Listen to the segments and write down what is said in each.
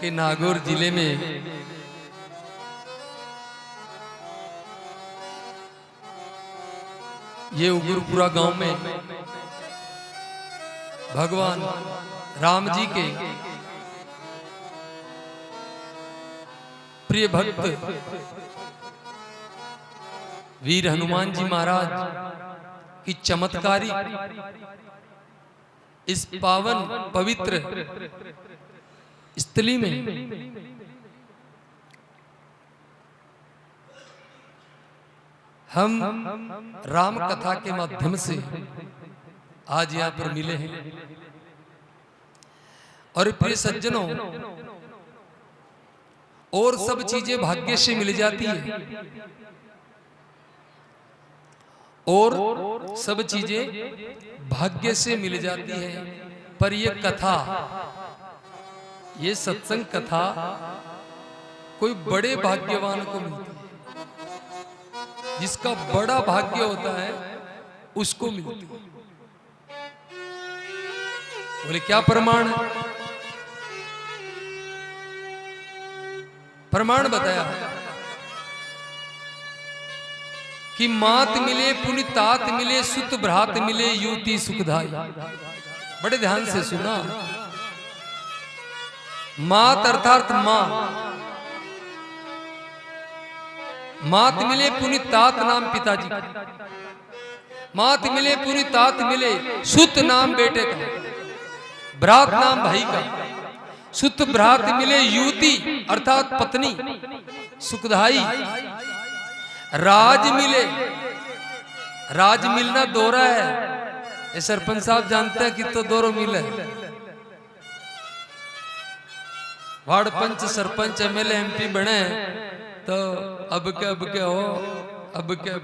के नागौर जिले में ये उगुरपुरा गांव में भगवान राम जी के प्रिय भक्त वीर हनुमान जी महाराज की चमत्कारी इस पावन पवित्र स्थली में हम राम कथा के माध्यम से आज यहाँ पर मिले हैं। और प्रिय सज्जनों, और सब चीजें भाग्य से मिल जाती है, और सब चीजें भाग्य से मिल जाती है, पर ये कथा, ये सत्संग कथा कोई बड़े भाग्यवान को मिलती है। जिसका बड़ा भाग्य होता है उसको मिलती है। बोले क्या प्रमाण? प्रमाण बताया कि मात मिले पुनि तात मिले, सुत भ्रात मिले, युति सुखदाई। बड़े ध्यान से सुना। मात अर्थात मां, मात मिले पुनि तात नाम पिताजी का, मात मिले पुनि तात मिले, सुत नाम बेटे का, भ्रात नाम भाई का, सुत भ्रात मिले, युति अर्थात पत्नी सुखदाई, राज मिले। राज मिलना दोहरा है, ये सरपंच साहब जानते हैं कि तो दोहरा मिले। वार्ड पंच सरपंच एमएलए एमपी बने तो अब क्या हो, अब क्या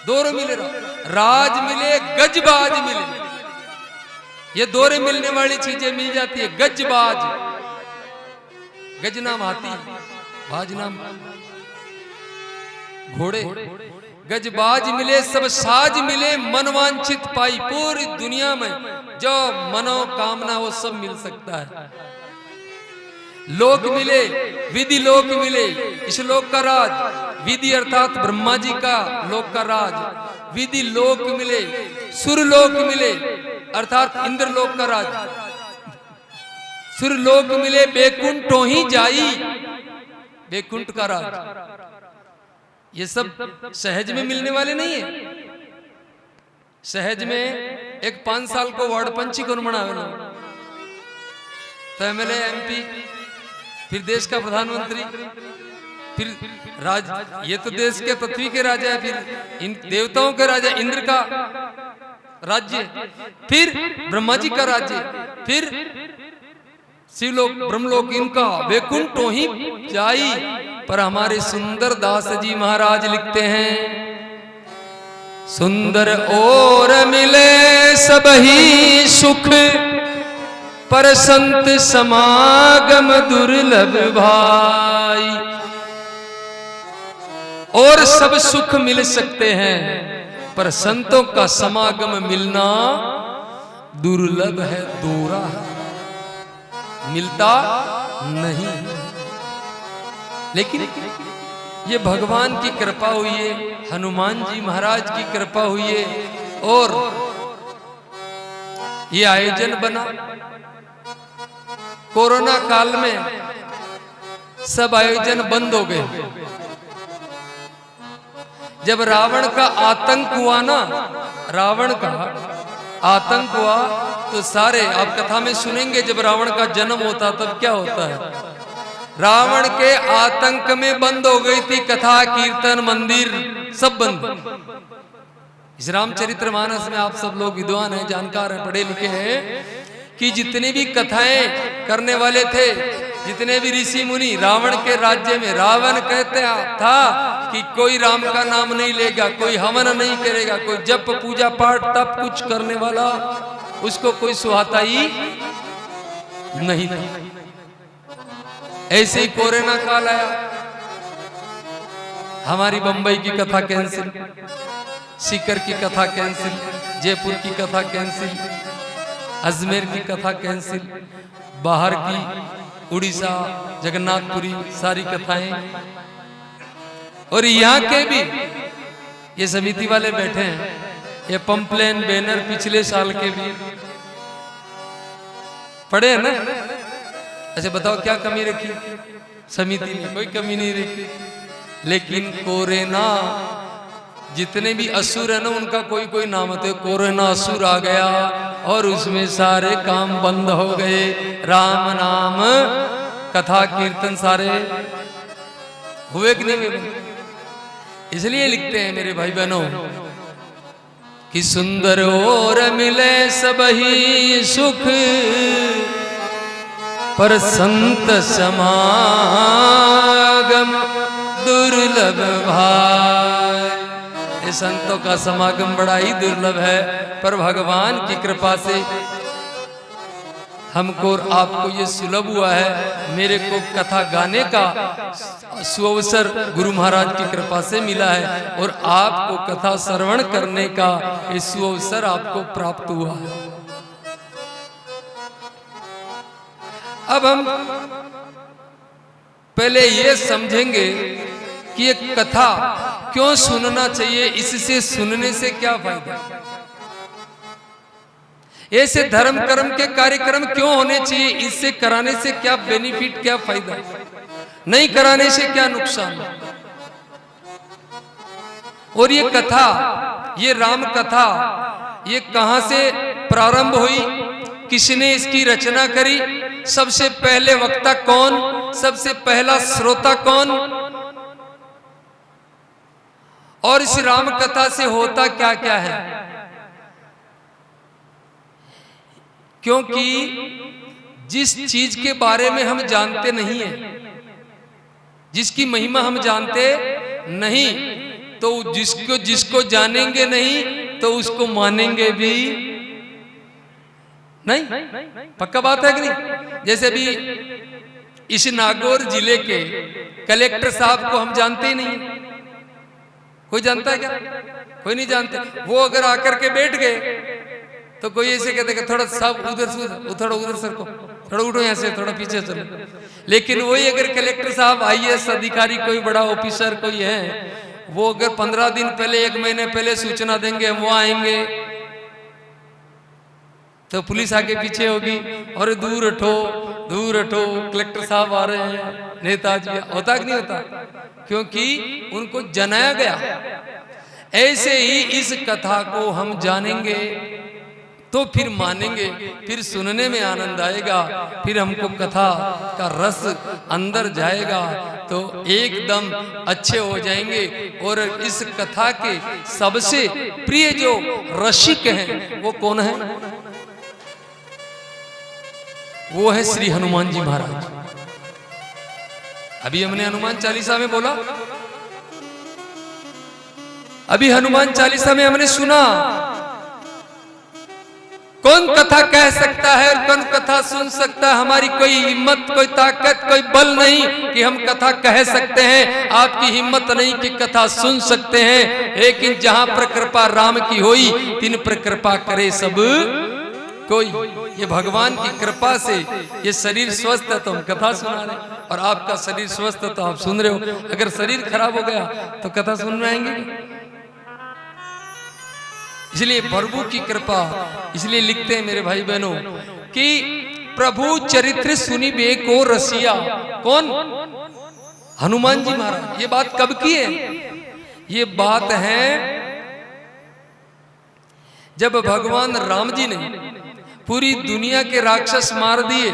दोहरे मिले। राज मिले, गजबाज मिले। ये दोहरे मिलने वाली चीजें मिल जाती है। गजबाज, गज नाम हाथी, बाज नाम घोड़े। गजबाज मिले, सब साज मिले, मनवांछित पाई। पूरी दुनिया में जो मनोकामना वो सब मिल सकता है। लोक मिले, विधि लोक मिले, इस लोक का राज, विधि अर्थात ब्रह्मा जी का लोक का राज, विधि लोक मिले, सुरलोक मिले अर्थात इंद्र लोक का राज, सुरलोक मिले, बैकुंठों ही जाई, बैकुंठ का राज। ये सब सहज में मिलने वाले नहीं है। सहज में एक 5 साल को वार्ड पंची कौन बनावे, तो एमएलए एमपी, फिर देश का प्रधानमंत्री, फिर राज, ये तो देश के पृथ्वी के राजा है, फिर इन देवताओं के राजा इंद्र का राज्य, फिर ब्रह्मा जी का राज्य, फिर शिवलोक ब्रह्मलोक इनका, वैकुंठों ही जाई। पर हमारे सुंदर दास जी महाराज लिखते हैं, सुंदर और मिले सब ही सुख, पर संत समागम दुर्लभ भाई। और सब सुख मिल सकते हैं, पर संतों का समागम मिलना दुर्लभ है, दोहरा है, मिलता नहीं। लेकिन ये भगवान की कृपा हुई है, हनुमान जी महाराज की कृपा हुई है, और ये आयोजन बना। कोरोना काल में सब आयोजन बंद हो गए। जब रावण का आतंक हुआ ना, रावण का आतंक हुआ, तो सारे आप कथा में सुनेंगे, जब रावण का जन्म होता तब क्या होता है। रावण के आतंक में बंद हो गई थी कथा, कीर्तन, मंदिर सब बंद। इस रामचरितमानस में आप सब लोग विद्वान हैं, जानकार हैं, पढ़े लिखे हैं, कि जितने भी कथाएं करने वाले थे, जितने भी ऋषि मुनि रावण के राज्य में, रावण कहते था कि कोई राम का नाम नहीं लेगा, कोई हवन नहीं करेगा, कोई जप पूजा पाठ तप कुछ करने वाला, उसको कोई सुहाता ही नहीं था। ऐसे ही कोरोना काल आया, हमारी बंबई की कथा कैंसिल, सीकर की कथा कैंसिल, जयपुर की कथा कैंसिल, अजमेर की कथा कैंसिल, बाहर की उड़ीसा, जगन्नाथपुरी सारी कथाएं, और यहाँ के भी ये समिति वाले बैठे हैं, ये पंपलेन बैनर पिछले साल के भी पढ़े हैं ना। अच्छा बताओ क्या कमी रखी समिति ने? कोई कमी नहीं रखी, लेकिन कोरोना जितने भी असुर है ना उनका कोई कोई नाम होते। कोरोना असुर आ गया और उसमें सारे काम बंद हो गए, राम नाम कथा कीर्तन सारे हुए कि नहीं हुए? इसलिए लिखते हैं मेरे भाई बहनों कि सुंदर और मिले सबही सुख, पर संत समागम दुर्लभ भाई। ये संतों का समागम बड़ा ही दुर्लभ है, पर भगवान की कृपा से हमको और आपको ये सुलभ हुआ है। मेरे को कथा गाने का सुअवसर गुरु महाराज की कृपा से मिला है, और आपको कथा श्रवण करने का ये सुअवसर आपको प्राप्त हुआ है। अब हम पहले ये समझेंगे कि ये कथा क्यों सुनना चाहिए, इससे सुनने से क्या फायदा, ऐसे धर्म कर्म के कार्यक्रम क्यों होने चाहिए, इससे कराने से क्या बेनिफिट, क्या फायदा, नहीं कराने से क्या नुकसान। और ये कथा, ये राम कथा, ये कहां से प्रारंभ हुई, किसने इसकी रचना करी, सबसे पहले वक्ता कौन, सबसे पहला श्रोता कौन, और इस राम कथा से होता क्या क्या है। क्योंकि जिस चीज के बारे में हम जानते नहीं है, जिसकी महिमा हम जानते नहीं, तो जिसको जानेंगे नहीं तो उसको मानेंगे भी नहीं। पक्का बात है कि नहीं? जैसे भी इस नागौर जिले के कलेक्टर साहब को हम जानते ही नहीं, कोई जानता है क्या? कोई नहीं जानते। वो अगर आकर के बैठ गए तो कोई ऐसे कहते कि थोड़ा सब उधर से थोड़ा उधर सर को, थोड़ा उठो यहाँ से, थोड़ा पीछे चलो। लेकिन वही अगर कलेक्टर साहब, IAS अधिकारी, कोई बड़ा ऑफिसर कोई है, वो अगर 15 दिन पहले, 1 महीने पहले सूचना देंगे हम वहां आएंगे, तो पुलिस आगे पीछे होगी, और दूर हटो दूर हटो, कलेक्टर साहब आ रहे हैं, नेताजी। होता कि नहीं होता? क्योंकि उनको जनाया गया। ऐसे ही इस कथा को हम जानेंगे तो फिर मानेंगे, फिर सुनने में आनंद आएगा, फिर हमको कथा का रस अंदर जाएगा, तो एकदम अच्छे हो जाएंगे। और इस कथा के सबसे प्रिय जो रसिक हैं वो कौन है? वो है श्री हनुमान जी महाराज। अभी हमने हनुमान चालीसा में बोला, अभी हनुमान चालीसा में हमने सुना, कौन कथा कह सकता है, कौन कथा सुन सकता है? हमारी कोई हिम्मत, कोई ताकत, कोई बल नहीं कि हम कथा कह सकते हैं। आपकी हिम्मत नहीं कि कथा सुन सकते हैं, लेकिन जहां पर कृपा राम की होई, तिन पर कृपा करे सब कोई। ये भगवान की कृपा से ये शरीर स्वस्थ है तो हम कथा सुना रहे, और आपका शरीर स्वस्थ है तो आप सुन रहे हो। अगर शरीर खराब हो गया तो कथा सुन आएंगे? इसलिए प्रभु की कृपा, इसलिए लिखते हैं मेरे भाई बहनों कि प्रभु चरित्र सुनिबे को रसिया। कौन? हनुमान जी महाराज। ये बात कब की है? ये बात है जब भगवान राम जी ने पूरी दुनिया के राक्षस मार दिए,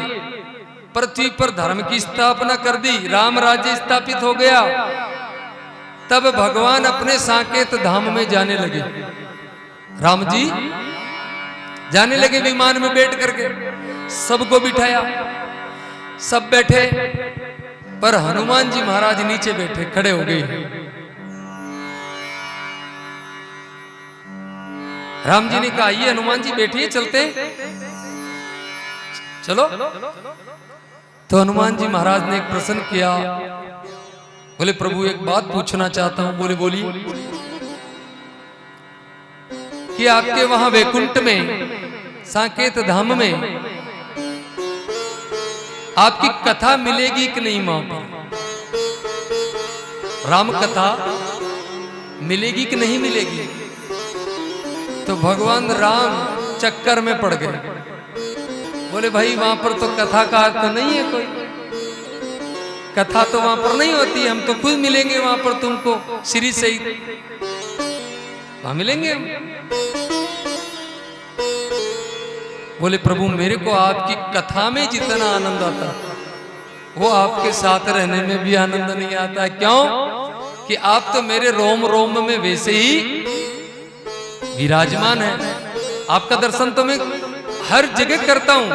पृथ्वी पर धर्म की स्थापना कर दी, राम राज्य स्थापित हो गया, तब भगवान अपने साकेत धाम में जाने लगे। राम जी जाने लगे विमान में बैठ करके, सबको बिठाया, सब बैठे, पर हनुमान जी महाराज नीचे बैठे, खड़े हो गए। राम जी ने कहा, ये हनुमान जी बैठिए, चलते चलो। तो हनुमान जी महाराज ने एक प्रश्न किया, बोले प्रभु एक बात पूछना चाहता हूं। बोले बोलिए। कि आपके वहां वैकुंठ में साकेत धाम में आपकी कथा मिलेगी कि नहीं वहां पर? राम कथा मिलेगी कि नहीं मिलेगी? तो भगवान राम चक्कर में पड़ गए। बोले भाई वहां पर तो कथाकार तो नहीं है कोई, कथा तो वहां पर नहीं होती, हम तो खुद मिलेंगे वहां पर तुमको श्री सहित, वहां मिलेंगे हम। बोले प्रभु मेरे को आपकी कथा में जितना आनंद आता वो आपके साथ रहने में भी आनंद नहीं आता। क्यों? कि आप तो मेरे रोम रोम में वैसे ही विराजमान है। आपका दर्शन तो मैं हर जगह करता हूं,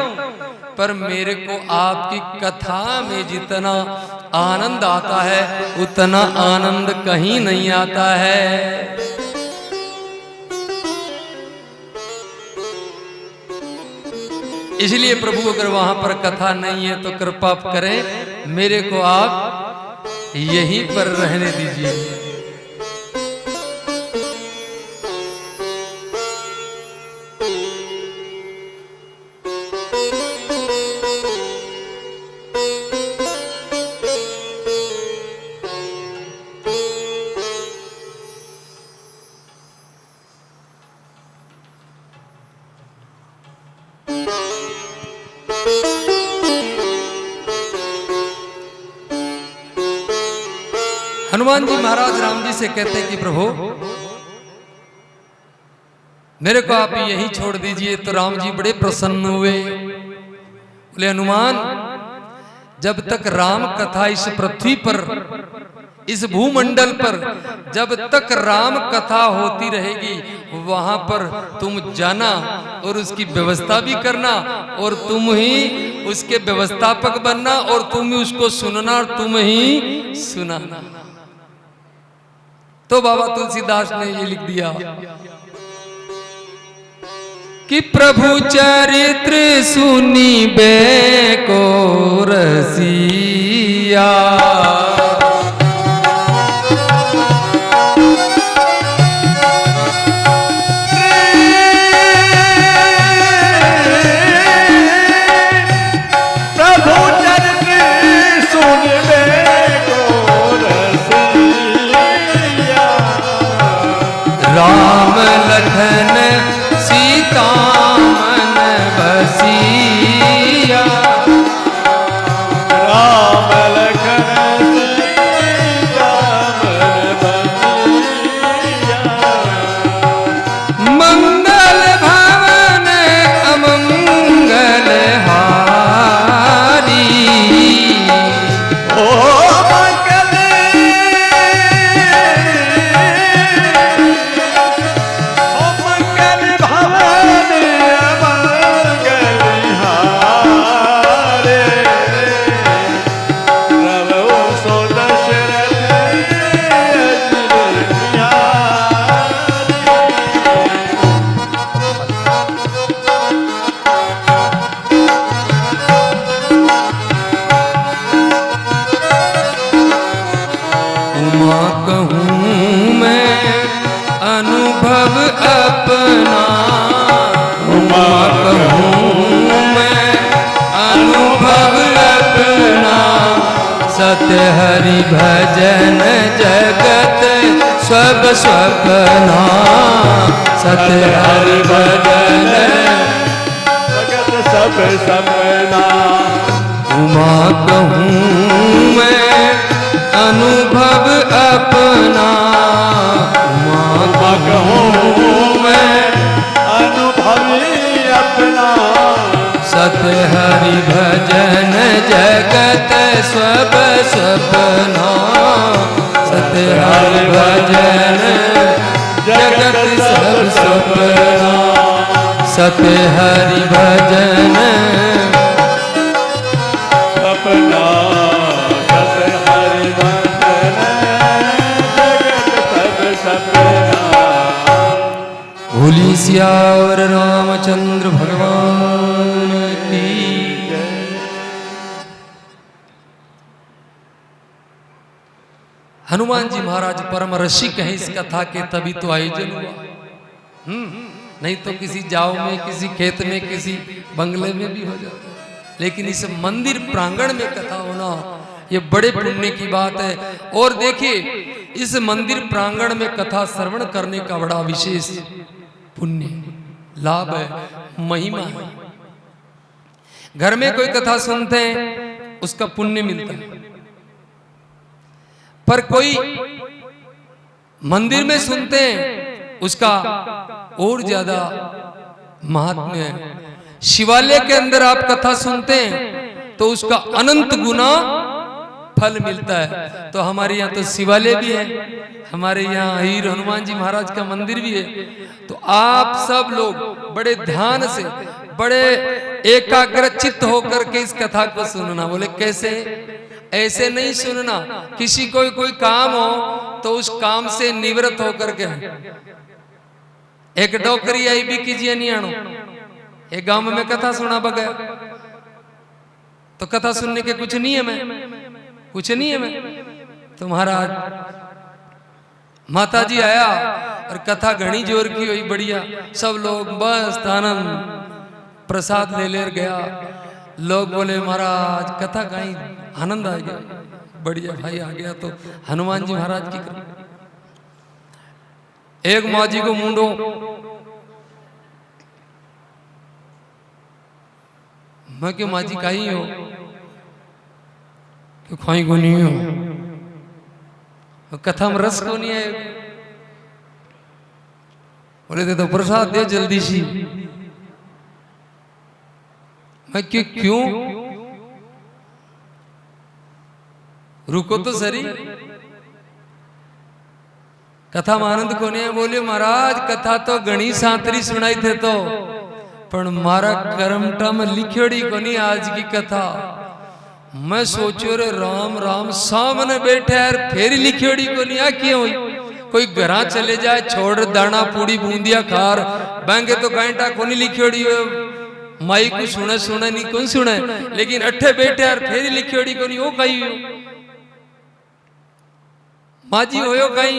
पर मेरे को आपकी कथा में जितना आनंद आता है उतना आनंद कहीं नहीं आता है। इसलिए प्रभु अगर वहां पर कथा नहीं है तो कृपा करें मेरे को आप यहीं पर रहने दीजिए। हनुमान जी महाराज राम जी से कहते हैं कि प्रभु मेरे को आप यहीं छोड़ दीजिए। तो राम जी बड़े प्रसन्न हुए। बोले हनुमान जब तक राम कथा इस पृथ्वी पर, इस भूमंडल पर जब तक राम कथा होती रहेगी वहां पर तुम जाना और उसकी व्यवस्था भी करना और तुम ही उसके व्यवस्थापक बनना और तुम ही उसको सुनना और तुम ही सुनाना। तो बाबा तुलसीदास ने ये लिख दिया कि प्रभु चरित्र सुनीबे को रसिया, राम लखन सीता मन बसिया, राम लखन सीता मन बसिया, मंगल भवन अमंगल हारी, ओ हरि भजन जगत सब सपना, सत्य हरि भजन जगत सब सपना, उमा कहूँ मैं अनुभव अपना, उमा कहूँ मैं अनुभवी अपना, सत्य हरि भजन जगत सब सपना, सत्य हरि भजन जगत सब सपना, सत्य हरि भजन अपना, सत्य हरि भजन जगत सब सपना। भोली सियावर रामचंद्र भगवान की। हनुमान जी महाराज परम रसिक हैं इस कथा के, तभी तो आयोजन हुआ। नहीं तो किसी जाव में, किसी खेत में, किसी बंगले में भी हो जाता है। लेकिन इस मंदिर प्रांगण में कथा होना ये बड़े पुण्य की बात है। और देखिए इस मंदिर प्रांगण में कथा श्रवण करने का बड़ा विशेष पुण्य लाभ है, महिमा है। घर में कोई कथा सुनते हैं उसका पुण्य मिलता है, पर कोई मंदिर में सुनते हैं उसका और ज्यादा महात्म्य है। शिवालय के अंदर आप कथा सुनते हैं तो उसका अनंत गुना फल मिलता है। तो हमारे यहाँ तो शिवालय भी है, हमारे यहाँ हीर हनुमान जी महाराज का मंदिर भी है। तो आप सब लोग बड़े ध्यान से, बड़े एकाग्रचित्त होकर के इस कथा को सुनना। बोले कैसे? ऐसे नहीं सुनना, किसी को कोई काम हो तो उस काम से निवृत्त होकर के। एक डोकरी आई भी कीजिए नहीं आनो, एक गांव में कथा सुना बगैर, तो कथा सुनने के कुछ नियम है, कुछ नियम है। तो महाराज माता जी आया और कथा घनी जोर की हुई, बढ़िया, सब लोग बस आनंद प्रसाद ले ले गया। लोग बोले महाराज कथा कहीं आनंद आ गया, बढ़िया भाई आ गया। तो हनुमान जी महाराज की कृपा। एक माँ जी को मुंडो, मैं क्यों माँ जी कहीं हो, क्यों खाई को नहीं हो, कथा में रस को नहीं है। बोले दे तो प्रसाद दे जल्दी सी। मैं क्यों? रुको तो सरी, कथा में आनंद को नहीं है। बोले महाराज कथा तो घनी सांतरी सुनाई थे तो, पर मारा करमटा में लिखोड़ी को नहीं आज की कथा। मैं सोचो रे राम राम, सामने बैठे यार फिर लिखोड़ी को नहीं आ क्यों हुई? कोई घरा चले जाए छोड़ दाना पूड़ी बूंदिया खार बैंगे तो घंटा को नहीं लिखोड़ी हो, माई को सुने सुने नहीं कौन सुने, लेकिन अठे बैठे यार फिर लिखोड़ी को नहीं हो कहीं हो। माँ जी हो कहीं?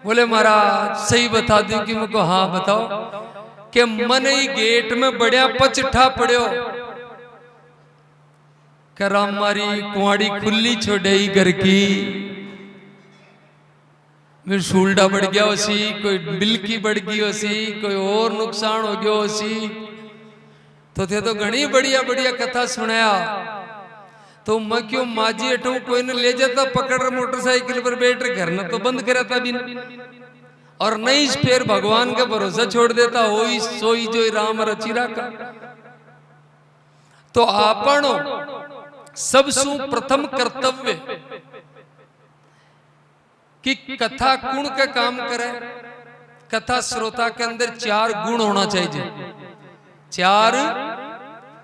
बोले महाराज सही बता दू कि मुझको। हाँ बताओ। कि मन ही गेट में बढ़िया पचठा पड़ो, करा मारी कुआड़ी खुली छोड़े घर की, मेरे शूलडा बढ़ गया उसी, कोई बिल्की बढ़ गई उसी, कोई और नुकसान हो गया उसी। तो थे तो घनी बढ़िया बढ़िया कथा सुनाया। तो मैं क्यों माजी अठू कोई ने ले जाता पकड़ मोटरसाइकिल पर बैठ घर न तो बंद करा था बिन, और नहीं फिर भगवान का भरोसा छोड़ देता हो सोई जो राम रचिरा का। तो आपण सबसु प्रथम कर्तव्य कि कथा गुण का काम करे। कथा श्रोता के अंदर 4 गुण होना चाहिए, 4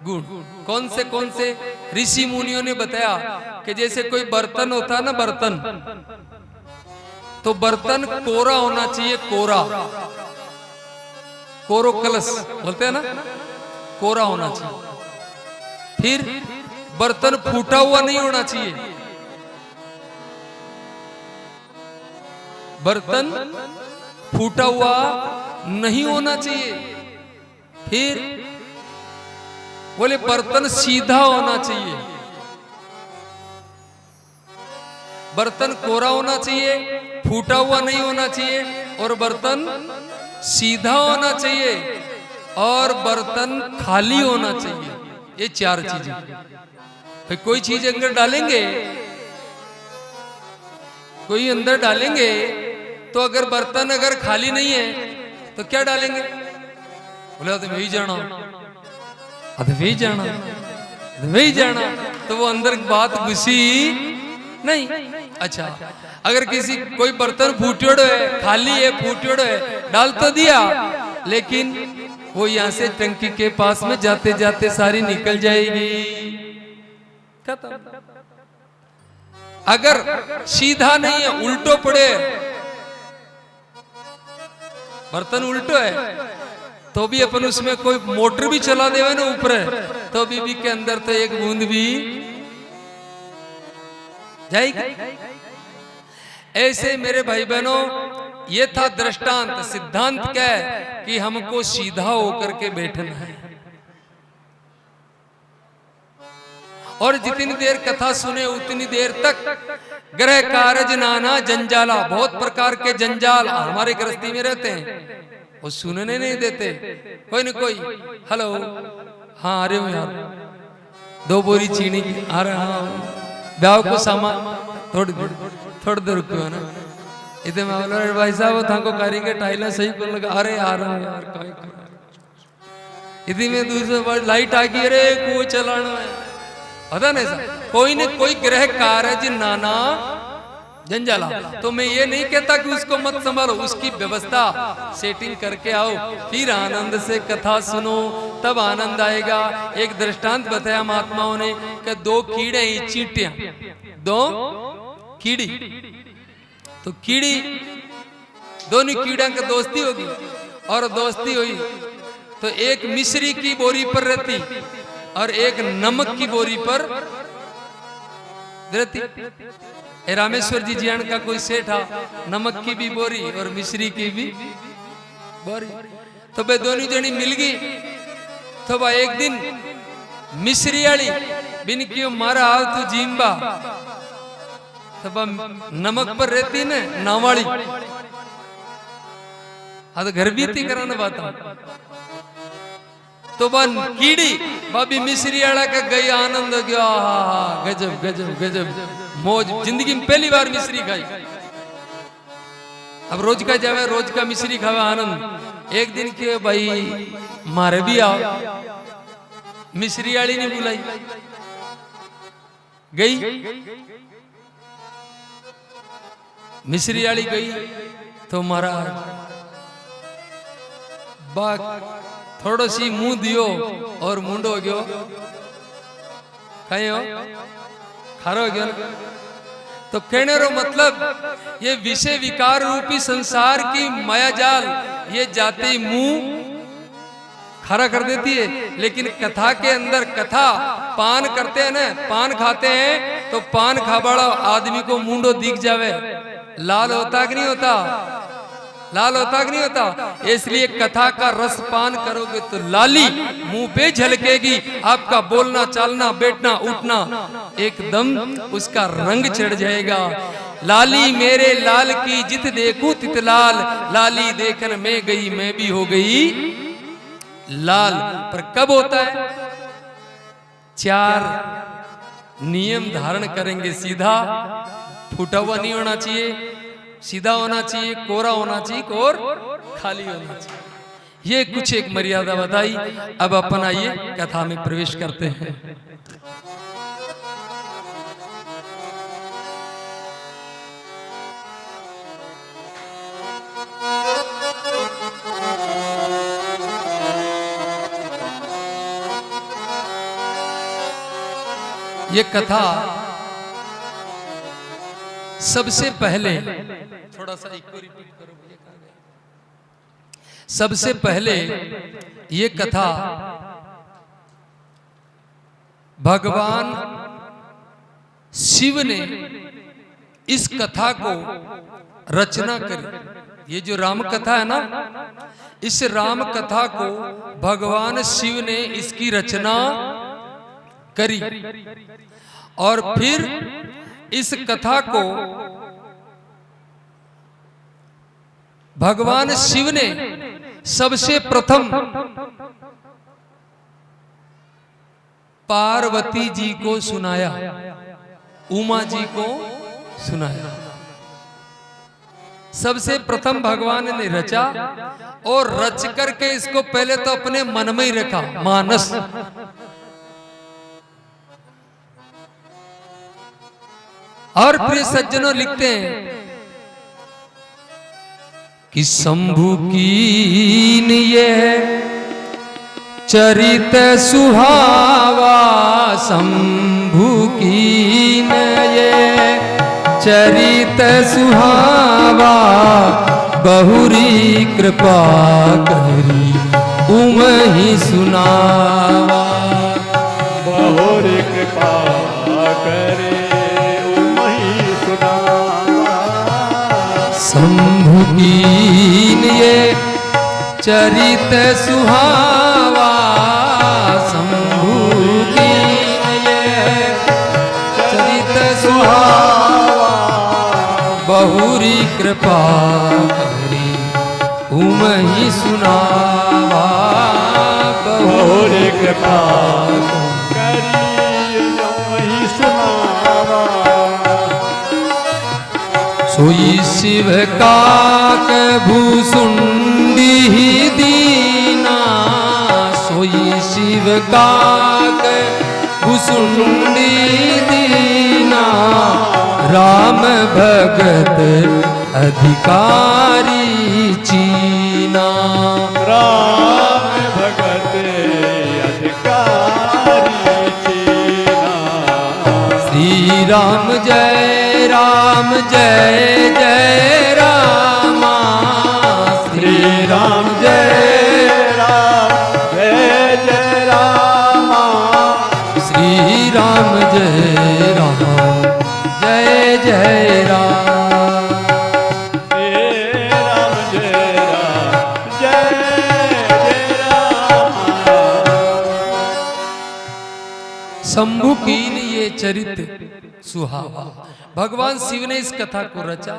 गुण। कौन से ऋषि मुनियों ने बताया कि जैसे कोई बर्तन होता है ना, बर्तन, तो बर्तन कोरा होना चाहिए, कोरा, कोरो कलश बोलते हैं ना, कोरा होना चाहिए। फिर बर्तन फूटा हुआ नहीं होना चाहिए, बर्तन फूटा हुआ नहीं होना चाहिए। फिर बोले बर्तन सीधा होना चाहिए, बर्तन कोरा होना चाहिए, फूटा हुआ नहीं होना चाहिए, और बर्तन सीधा होना चाहिए, और बर्तन खाली होना चाहिए। ये 4 चीजें। फिर कोई चीज अंदर डालेंगे, कोई अंदर डालेंगे तो अगर बर्तन अगर खाली नहीं है तो क्या डालेंगे? बोले तो वही जाना, वही जाना, वही जाना, तो वो अंदर बात घुसी नहीं। अच्छा, अगर किसी कोई बर्तन फूटियोड़ो है, खाली है, फूटियोड़ो है, डाल तो दिया, लेकिन वो यहाँ से टंकी के पास में जाते जाते सारी निकल जाएगी, खत्म। अगर सीधा नहीं है, उल्टो पड़े, बर्तन उल्टो है, तो भी अपन उसमें कोई मोटर भी चला देवे ना ऊपर, तो भी के अंदर तो एक बूंद भी जाएगी। ऐसे मेरे भाई बहनों, ये था दृष्टांत। सिद्धांत क्या है कि हमको सीधा होकर के बैठना है, और जितनी देर कथा सुने उतनी देर तक ग्रह कारज नाना जंजाला, बहुत प्रकार के जंजाल हमारे गृहस्थी में रहते हैं, वो सुनने नहीं देते। कोई न कोई हेलो, हाँ अरे यार 2 बोरी चीनी की आ रहा, हाँ ब्याह को सामान थोड़ी देर रुको है ना, इतने मैं बोला भाई साहब वो थाको कारीगर टाइलें सही कर लगा, अरे आ रहा हूँ यार इतनी में दूसरे लाइट आ गई, अरे कुएं चलाना है, पता नहीं सर कोई न कोई ग्रह कारज नाना जंजाला। तो मैं ये नहीं कहता कि उसको मत संभालो, उसकी व्यवस्था सेटिंग करके आओ, फिर आनंद से कथा सुनो, तब आनंद आएगा। एक दृष्टांत बताया महात्माओं ने कि 2 कीड़े ही चींटियां, 2 कीड़ी, तो कीड़ी दोनों कीड़ों की दोस्ती होगी, और दोस्ती हुई तो एक मिश्री की बोरी पर रहती और एक नमक की बोरी पर रहती। रामेश्वर जी जियान का कोई सेठ था, नमक की भी बोरी और मिश्री की भी बोरी, तो वे दोनों जनी मिल गई। तो वह एक दिन मिश्री वाली बिन क्यों मारा हाल तू जीम्बा, तो वह नमक पर रहती न नावाड़ी, हाँ तो घर बीती कराना बात। तो बन कीड़ी बाबी मिश्री वाला का गई, आनंद हो गया, गजब गजब गजब मौज, जिंदगी में पहली बार मिश्री खाई। अब रोज का जावे, रोज का मिश्री खावे आनंद। एक दिन के भाई मारे भी आओ, मिश्री वाली ने बुलाई, गई मिश्री वाली गई तो महाराज बाग थोड़ो सी मुंह दियो और मुंडो हो गयो, कहीं हो खारो हो गयो। तो कहने रो मतलब ये विषय विकार रूपी संसार की माया जाल ये जाती मुंह खरा कर देती है। लेकिन कथा के अंदर, कथा पान करते हैं ना, पान खाते हैं तो पान खाबाड़ा आदमी को मुंडो दिख जावे, लाल होता कि नहीं होता, लाल होता कि नहीं होता। इसलिए कथा का रस पान करोगे तो लाली मुंह पे झलकेगी, आपका बोलना चालना बैठना उठना एकदम उसका रंग चढ़ जाएगा। लाली मेरे लाल की जित देखूं तित लाल, लाली देखन में गई मैं भी हो गई लाल। पर कब होता है? 4 नियम धारण करेंगे। सीधा फूटा हुआ नहीं होना चाहिए, सीधा होना चाहिए, कोरा होना चाहिए और खाली होना चाहिए। ये कुछ एक मर्यादा बताई। अब अपन आइए कथा में प्रवेश करते हैं। ये कथा सबसे पहले, थोड़ा सा इको रिपीट करो, सबसे पहले ये कथा भगवान शिव ने इस कथा को रचना करी। ये जो राम कथा है ना, इस राम कथा को भगवान शिव ने इसकी रचना करी और फिर इस कथा को भगवान शिव ने सबसे प्रथम पार्वती जी को सुनाया, उमा जी को सुनाया। सबसे प्रथम भगवान ने रचा और रच करके इसको पहले तो अपने मन में ही रखा, मानस। और प्रिय सज्जनों लिखते हैं कि शंभु कीन ये चरित सुहावा, शंभु कीन ये चरित सुहावा, बहुरी कृपा करी उम ही सुनावा। बहुरी कृपा करे शंभु कीन ये चरित सुहावा, शंभु कीन ये चरित सुहावा, बहुरी कृपा करी उमहि सुनावा, बहुरी कृपा करी उमहि सुनावा। सोई शिव काक भूसुंडी दीना, सोई शिव काक भूसुंडी दीना, राम भगत अधिकारी चीना, राम भगत अधिकारी चीना। श्री राम जय राम जय जय रामा, श्री राम जय राम जय जय रामा, श्री राम जय राम जय जय राम, जय राम जय राम जय जय राम। शंभु कीन ये चरित सुहावा। भगवान शिव ने इस कथा को रचा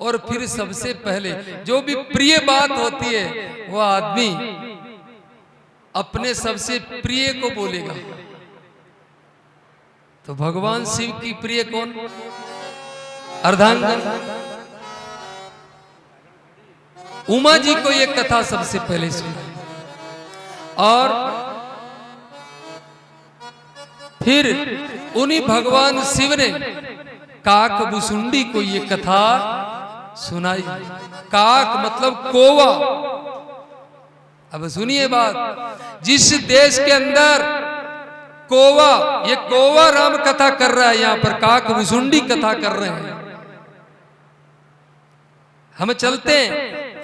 और फिर सबसे पहले जो भी प्रिय बात होती है वो आदमी अपने सबसे प्रिय को बोलेगा। तो भगवान शिव की प्रिय कौन? अर्धांगन उमा जी को यह कथा सबसे पहले सुनाई और फिर उन्हीं भगवान शिव ने काक भुसुंडी को ये कथा सुनाई। काक मतलब कौवा। अब सुनिए बात, जिस देश के अंदर कौवा, ये कौवा राम कथा कर रहा है, यहां पर काक भुसुंडी कथा कर रहे हैं। हम चलते हैं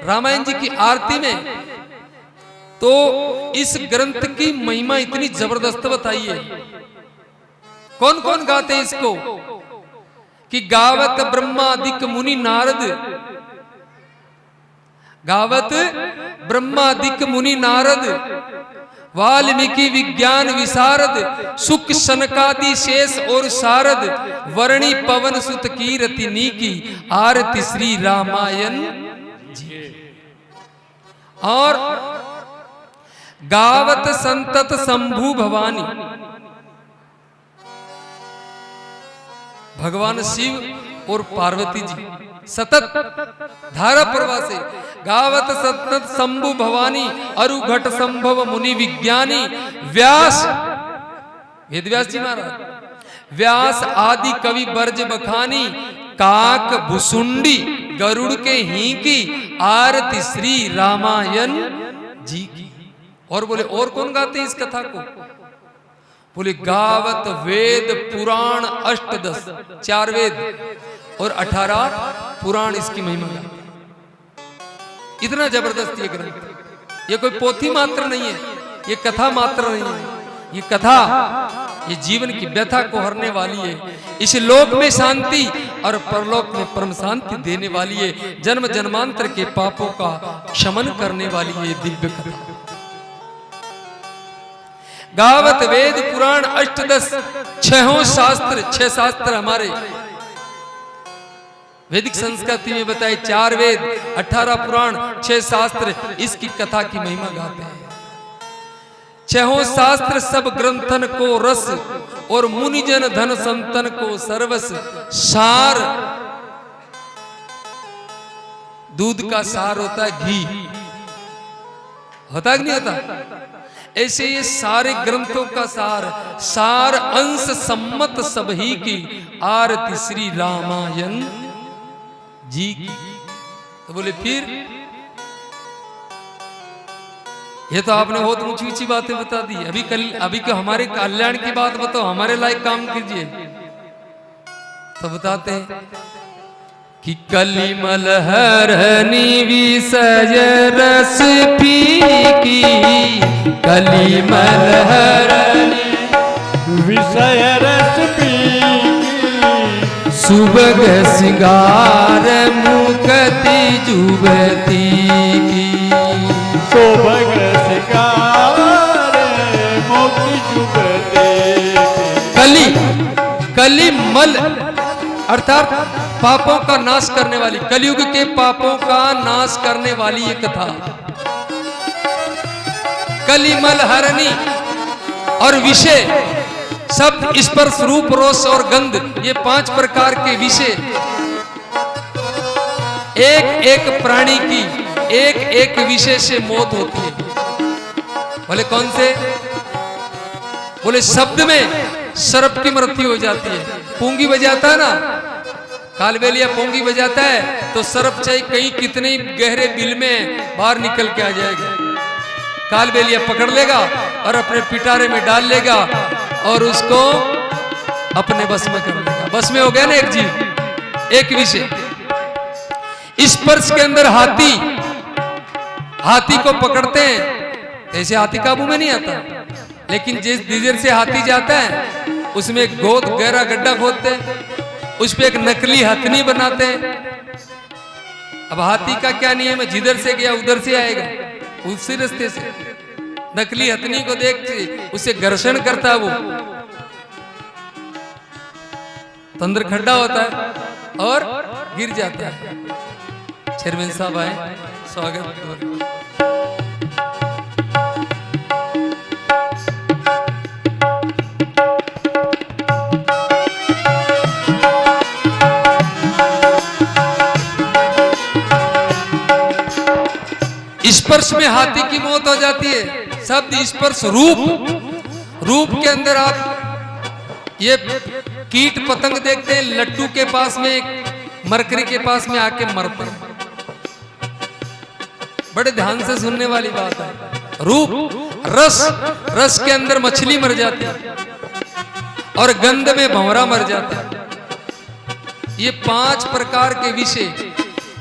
रामायण जी की आरती में, तो इस ग्रंथ की महिमा इतनी जबरदस्त बताई है। कौन कौन गाते हैं इसको? कि गावत ब्रह्मादिक मुनि नारद, गावत ब्रह्मादिक मुनि नारद, वाल्मीकि विज्ञान विशारद, सुख सनकादि शेष और शारद, वर्णी पवन सुत कीरति नीकी, आरती श्री रामायण जी। और गावत संतत शंभु भवानी, भगवान शिव और पार्वती जी सतत धारा प्रवाह से गावत सतत शंभु भवानी, अरुघट संभव मुनि विज्ञानी, व्यास वेदव्यास जी महाराज, व्यास आदि कवि बर्ज बखानी, काक भुसुंडी गरुड़ के ही की, आरती श्री रामायण जी की। और बोले और कौन गाते हैं इस कथा को? बोले गावत वेद पुराण अष्टदश, 4 वेद और 18 पुराण इसकी महिमा गाते। इतना जबरदस्त ये ग्रंथ, ये कोई पोथी मात्र नहीं है, ये कथा मात्र नहीं है, ये कथा ये जीवन की व्यथा को हरने वाली है, इस लोक में शांति और परलोक में परम शांति देने वाली है, जन्म जन्मांतर के पापों का क्षमन करने वाली है दिव्य कथा। गावत वेद पुराण अष्टदश, 6 शास्त्र, 6 शास्त्र हमारे वैदिक संस्कृति में बताए, 4 वेद, 18 पुराण, 6 शास्त्र, इसकी कथा की महिमा गाते हैं। 6 शास्त्र सब ग्रंथन को रस, और मुनिजन धन संतन को सर्वस सार। दूध का सार होता है घी, होता है कि नहीं होता? ऐसे ये सारे ग्रंथों का सार, सार अंश सम्मत सबही की, आरती श्री रामायण जी की। तो बोले फिर ये तो आपने बहुत ऊंची ऊंची बातें बता दी, अभी को हमारे कल्याण की बात बताओ, हमारे लायक काम कीजिए। तो बताते हैं कि कलिमल हरनी विषय रस फीकी, कलिमल हरनी विषय रस पीकी, सुबग सिंगार मुक्ति जुबती की। सुबग सिंगार मुक्ति जुबती कली, कली मल अर्थात पापों का नाश करने वाली, कलयुग के पापों का नाश करने वाली ये कथा। कलिमल हरणी और विषय, शब्द, स्पर्श, रूप, रस और गंध, ये 5 प्रकार के विषय एक एक प्राणी की एक एक विषय से मौत होती है। बोले कौन से? बोले शब्द में सर्प की मृत्यु हो जाती है। पूंगी बजाता है ना, कालबेलिया पूंगी बजाता है तो सर्प चाहे कहीं कितने गहरे बिल में बाहर निकल के आ जाएगा, कालबेलिया पकड़ लेगा और अपने पिटारे में डाल लेगा और उसको अपने बस में कर लेगा। बस में हो गया ना एक जीव, एक विषय। स्पर्श के अंदर हाथी, हाथी को पकड़ते हैं, ऐसे हाथी काबू में नहीं आता, लेकिन जिस दिजर से हाथी जाता है उसमें गोद गहरा गड्ढा खोदते हैं, उस पे एक नकली हथनी बनाते हैं। अब हाथी का क्या नियम है, जिधर से गया उधर से आएगा, उसी रास्ते से। नकली हथनी को देख के उसे घर्षण करता है, वो तो अंदर खड्डा होता है और गिर जाता है। चेयरमैन साहब आए, स्वागत। स्पर्श में हाथी की मौत हो जाती है। शब्द, स्पर्श, रूप, रूप के अंदर आप ये कीट पतंग देखते हैं, लट्टू के पास में, मरकरी के पास में आके मरते हैं। बड़े ध्यान से सुनने वाली बात है। रूप, रस, रस के अंदर मछली मर जाती है और गंध में भंवरा मर जाता है। ये 5 प्रकार के विषय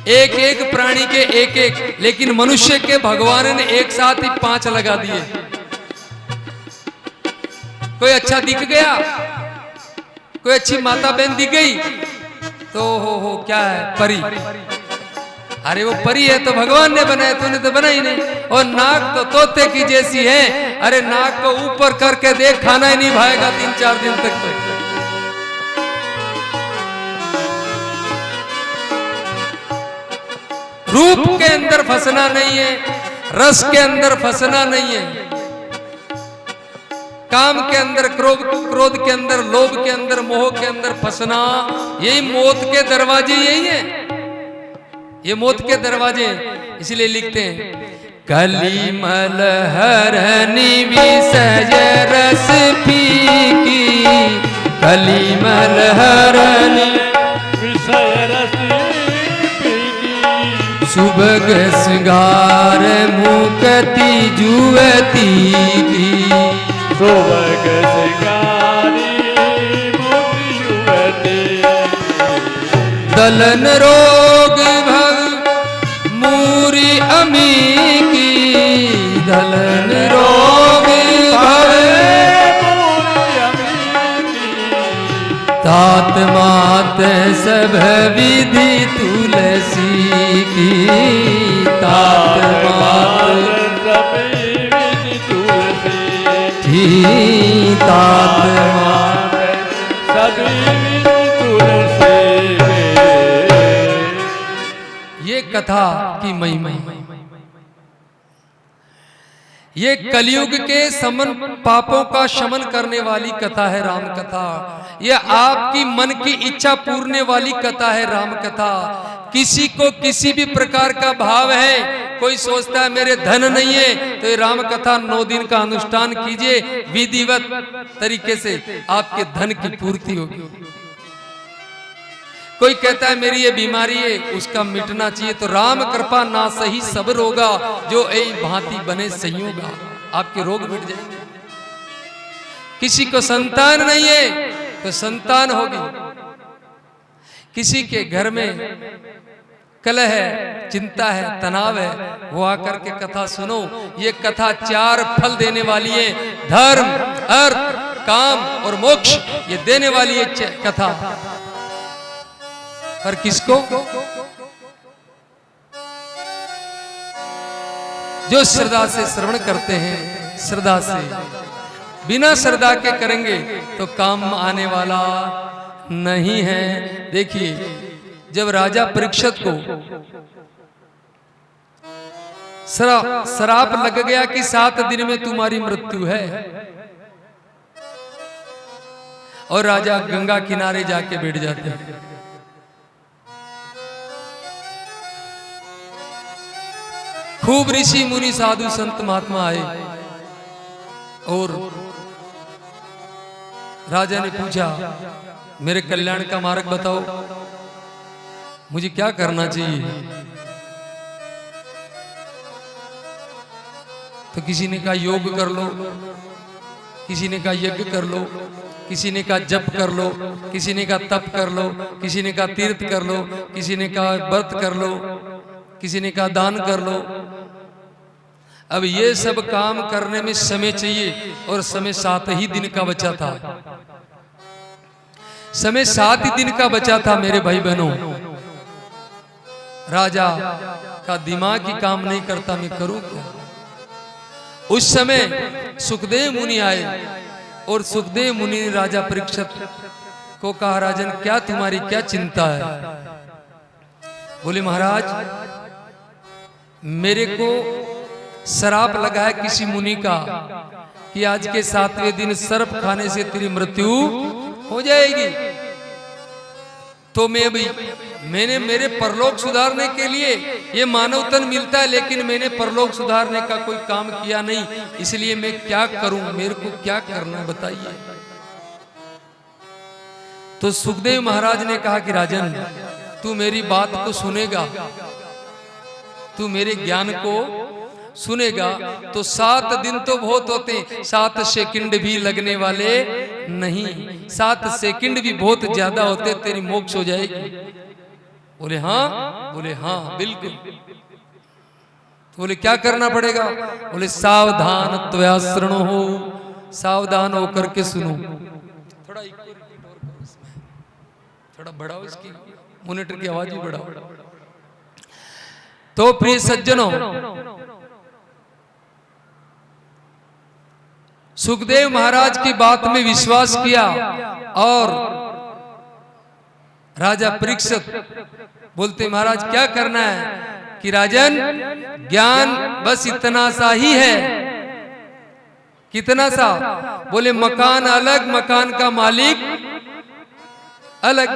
एक एक प्राणी के एक एक, लेकिन मनुष्य के भगवान ने एक साथ ही 5 लगा दिए। कोई अच्छा दिख गया, कोई अच्छी माता बहन दिख गई तो हो क्या है, परी। अरे वो परी है तो भगवान ने बनाया, तूने तो बना ही नहीं। और नाक तो तोते की जैसी है, अरे नाक को ऊपर करके देख, खाना ही नहीं भाएगा 3-4 दिन तक तो। रूप के अंदर फंसना नहीं है, रस के अंदर फंसना नहीं है, काम के अंदर, क्रोध के अंदर, लोभ के अंदर, मोह के अंदर फंसना, यही मौत के दरवाजे, यही है ये मौत के दरवाजे। इसलिए लिखते हैं, कलिमल हरनी विषय रस फीकी, कलिमल हरनी विषय रस सुबग सिंगार मुक्ति जुवती की। सुबग सिंगारी मुक्ति जुवती। दलन रोग भग मूरी अमी की, दलन रोग भग मूरी अमी की। तात मात सब विधि तुलसी की, तात मात सब विधि तुलसी की, तात मात सब विधि तुलसी। ये कथा की महिमा, ये कलयुग के समन पापों का शमन करने वाली कथा है राम कथा। ये आपकी मन की इच्छा पूरने वाली कथा है राम कथा। किसी को किसी भी प्रकार का भाव है, कोई सोचता है मेरे धन नहीं है, तो ये राम कथा 9 दिन का अनुष्ठान कीजिए, विधिवत तरीके से आपके धन की पूर्ति होगी। कोई कहता है मेरी ये बीमारी है, उसका मिटना चाहिए, तो राम कृपा ना सही सब रोगा, जो ऐ भांति बने सही होगा, आपके रोग मिट जाएंगे। किसी को संतान नहीं है तो संतान होगी। किसी के घर में कलह है, चिंता है, तनाव है, वो आकर के कथा सुनो। ये कथा 4 फल देने वाली है, धर्म, अर्थ, काम और मोक्ष, ये देने वाली है कथा। पर किसको? जो श्रद्धा से श्रवण करते हैं, श्रद्धा से। बिना श्रद्धा के करेंगे तो काम आने वाला नहीं है। देखिए, जब राजा परीक्षित को श्राप लग गया कि 7 दिन में तुम्हारी मृत्यु है, और राजा गंगा किनारे जाके बैठ जाते हैं। खूब ऋषि मुनि साधु संत महात्मा आए और राजा ने पूछा, मेरे कल्याण का मार्ग बताओ, मुझे क्या करना चाहिए? तो किसी ने कहा योग कर लो, किसी ने कहा यज्ञ कर लो, किसी ने कहा जप कर लो, किसी ने कहा तप कर लो, किसी ने कहा तीर्थ कर लो, किसी ने कहा व्रत कर लो, किसी ने कहा दान कर लो। अब ये सब काम करने में समय चाहिए, और समय 7 ही दिन का बचा था। समय 7 ही दिन का बचा था मेरे भाई बहनों। राजा का दिमाग ही काम नहीं करता, मैं करूं क्या? उस समय सुखदेव मुनि आए, और सुखदेव मुनि ने राजा परीक्षित को कहा, राजन क्या तुम्हारी क्या चिंता है? बोले महाराज, मेरे को श्राप लगा है किसी मुनि का कि आज के 7वें दिन सर्प खाने से तेरी मृत्यु हो जाएगी। तो मैंने मेरे परलोक सुधारने के लिए ये मानव तन मिलता है, लेकिन मैंने परलोक सुधारने का कोई काम किया नहीं, इसलिए मैं क्या करूं? मेरे को क्या करना बताइए। तो सुखदेव महाराज ने कहा कि राजन, तू मेरी बात को सुनेगा, तू मेरे ज्ञान को सुनेगा तो 7 दिन तो बहुत होते, 7 सेकंड भी लगने वाले नहीं, 7 सेकंड भी बहुत ज्यादा होते, तेरी मोक्ष हो जाएगी। बोले हाँ बिल्कुल। तो बोले क्या करना पड़ेगा? बोले सावधान त्वया शृणु हो, सावधान होकर के सुनो। थोड़ा थोड़ा बढ़ाओ, इसकी मॉनिटर की आवाज भी बढ़ाओ। तो प्रिय सज्जनों, सुखदेव महाराज की बात में विश्वास किया, और राजा परीक्षित बोलते महाराज क्या करना है? कि राजन, ज्ञान बस इतना सा ही है। कितना सा? बोले मकान अलग, मकान का मालिक अलग।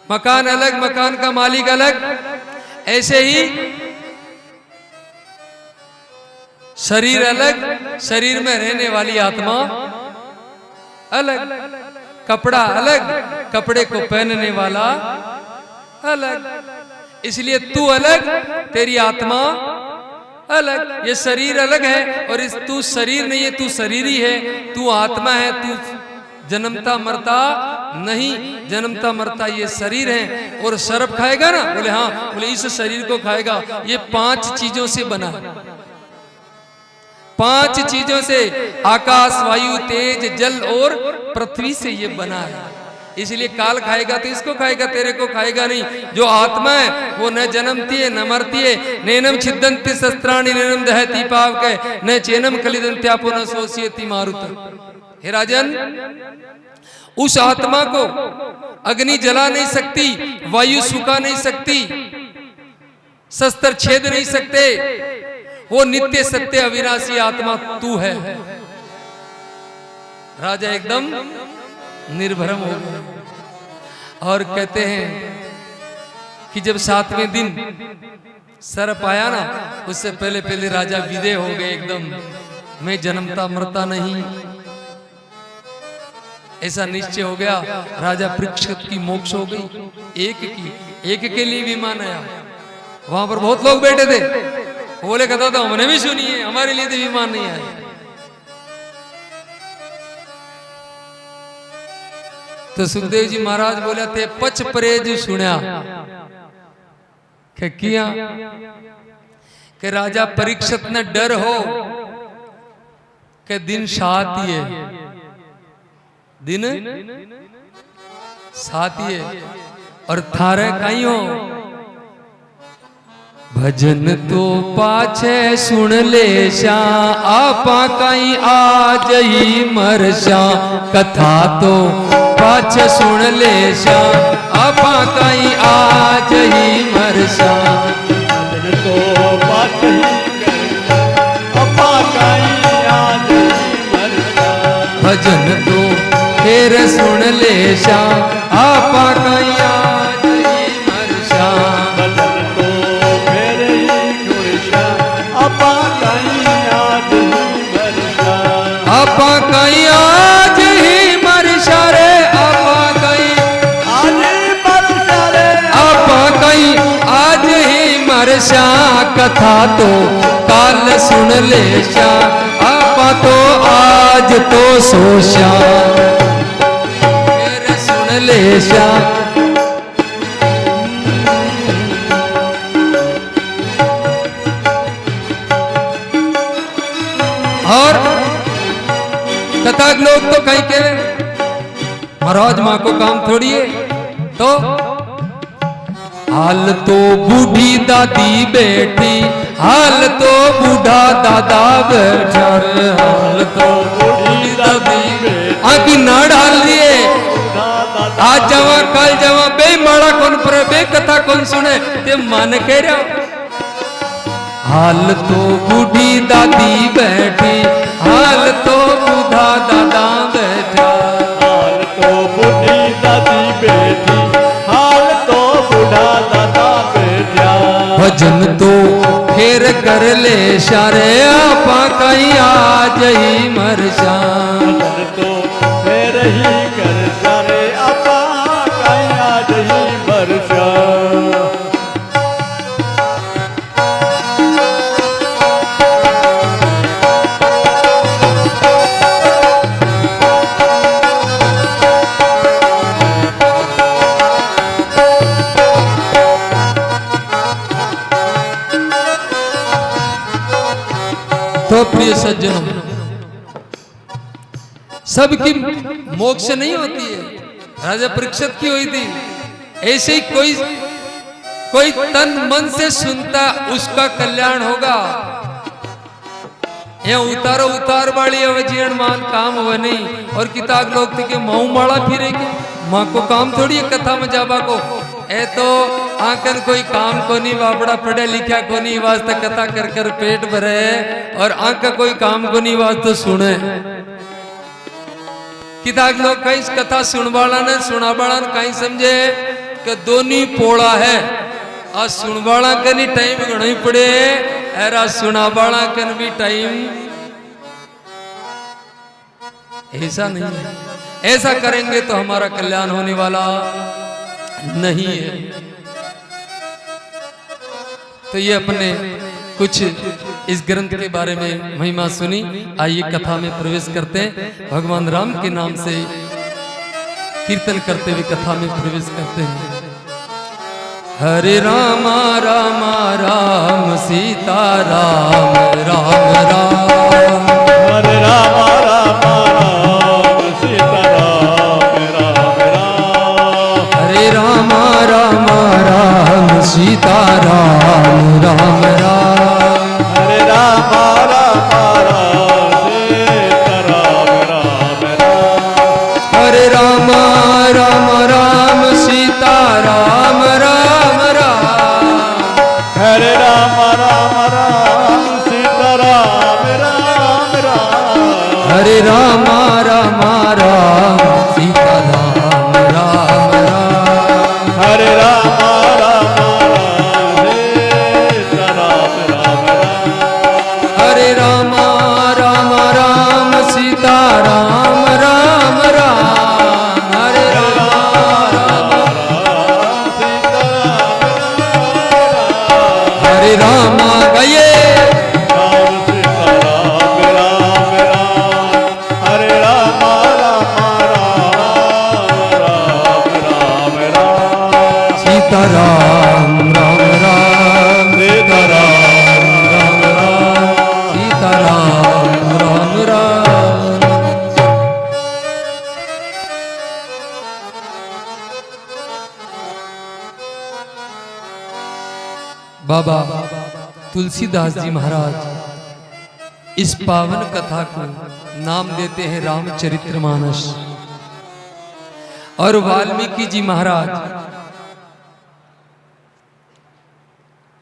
मकान अलग, मकान का मालिक अलग। ऐसे ही शरीर अलग, शरीर में रहने वाली आत्मा अलग। कपड़ा अलग, कपड़े को पहनने वाला अलग। इसलिए तू अलग, तेरी आत्मा अलग। ये शरीर अलग है, और इस तू शरीर नहीं है, तू शरीर ही है। तू आत्मा है, तू जन्मता मरता नहीं, जन्मता मरता ये शरीर है। और सर्प खाएगा ना? बोले हाँ। बोले इस शरीर को खाएगा। ये 5 चीजों से बना है, 5 चीजों से, आकाश, वायु, तेज, जल और पृथ्वी से ये बना है। इसलिए काल खाएगा तो इसको खाएगा, तेरे को खाएगा नहीं। जो आत्मा है वो न जन्मती है न मरती है। नैनम छिदंती शस्त्राणि नैनम दहती पावके न चैनम कलिदंत्यापो न शोष्यति मारुत। हे राजन, उस आत्मा को अग्नि जला नहीं सकती, वायु सुखा नहीं सकती, शस्त्र छेद नहीं सकते। वो नित्य सत्य अविनाशी आत्मा तू है। राजा एकदम निर्भरम हो गया, और कहते हैं कि जब 7वें दिन सर्प आया ना, उससे पहले राजा विदे हो गए एकदम। मैं जन्मता मरता नहीं, ऐसा निश्चय हो गया। राजा परीक्षित की मोक्ष हो गई। एक के लिए विमान आया, वहां पर बहुत लोग बैठे थे। बोले कथा तो हमने भी सुनी है, हमारे लिए तो विमान नहीं आया। तो सुखदेव जी महाराज बोले थे, पच परेज सुनिया किया कि राजा परीक्षित न डर हो कि दिन 7 ही है, दिन 7 ही है। और थारे कहीं हो भजन तो पाछे सुन ले श्या आपा कहीं आज ही मरशा कथा तो पाछे सुन ले श्या आपा कहीं आज ही मरशा तो बात ही अपा कहीं आज ही मरशा भजन तो फिर सुन ले श्या आपा कहीं आज ही मरशा भजन तो मेरे ही गुरशा अपा कहीं आज ही मरशा आपा कहीं आज ही मरशा रे आपा कहीं आज ही मरशा रे आपा कहीं आज ही मरशा कथा तो काल सुन ले श्या आपा तो आज तो सोशा फिर सुन ले श्या और कथा के लोग तो कहीं के महाराज माँ को काम थोड़ी है तो हाल तो बूढ़ी दादी बैठी हाल तो बूढ़ा दादा बैठा रे हाल तो बूढ़ी दादी आखी ना डाल दिए आज जवा कल जवा बे माड़ा कौन पर बे कथा कौन सुने ते मन कह रहा हाल तो बूढ़ी दादी बैठी हाल तो बूढ़ा दादा बैठा हाल तो बूढ़ी दादी बैठी हाल तो बूढ़ा दादा बैठा भजन तो फिर कर ले शारे आपा कहीं आज ही मरशा भजन तो फिर ही कर सारे अपा कहीं आज ही मरशा तो प्रिय सज्जनों सबकी मोक्ष नहीं होती है राजा परीक्षित की हुई थी ऐसे ही कोई तन मन से सुनता उसका कल्याण होगा यहाँ उतारो उतार वाली अवजीर्ण मान काम हुआ नहीं और किताब लोग थे कि माऊ माड़ा फिरेगी माँ को काम थोड़ी है कथा में जाबा को ए तो आंकन कोई काम को नहीं वापड़ा पढ़े लिखा को नहीं वास्ते कथा कर कर पेट भरे और आंख का कोई काम को नहीं वास्ते सुने किताब लोग कहीं कथा सुनवाला ने सुनावाला ने कहीं समझे कि दोनों पोड़ा है आज सुनवाला का नहीं टाइम घना ही पड़े ऐरा सुनावाला का भी टाइम ऐसा नहीं है ऐसा करेंगे तो हमारा कल्याण होने वाला नहीं है तो ये अपने कुछ इस ग्रंथ के बारे में महिमा सुनी आइए कथा में प्रवेश करते हैं भगवान राम के नाम से कीर्तन करते हुए कथा में प्रवेश करते हैं हरे रामा रामा राम सीता राम राम राम हरे रामा रामा राम सीता राम राम राम हरे रामा रामा राम सीता राम राम राम हरे रामा रामा राम सीता राम राम राम हरे रामा राम राम सीता राम राम राम हरे रामा रामा राम सीता राम राम राम हरे रामा रामा राम सीता राम राम राम हरे रामा रामा राम सीता राम राम राम हरे रामा राम राम सीता राम राम राम हरे रामा राम सीता हरे रामा गए राम सीता राम राम राम हरे रामा रामा राम राम राम राम सीता राम राम राम सीता राम राम राम सीता राम राम राम बाबा तुलसीदास जी महाराज इस पावन कथा को नाम देते हैं रामचरितमानस, और वाल्मीकि जी महाराज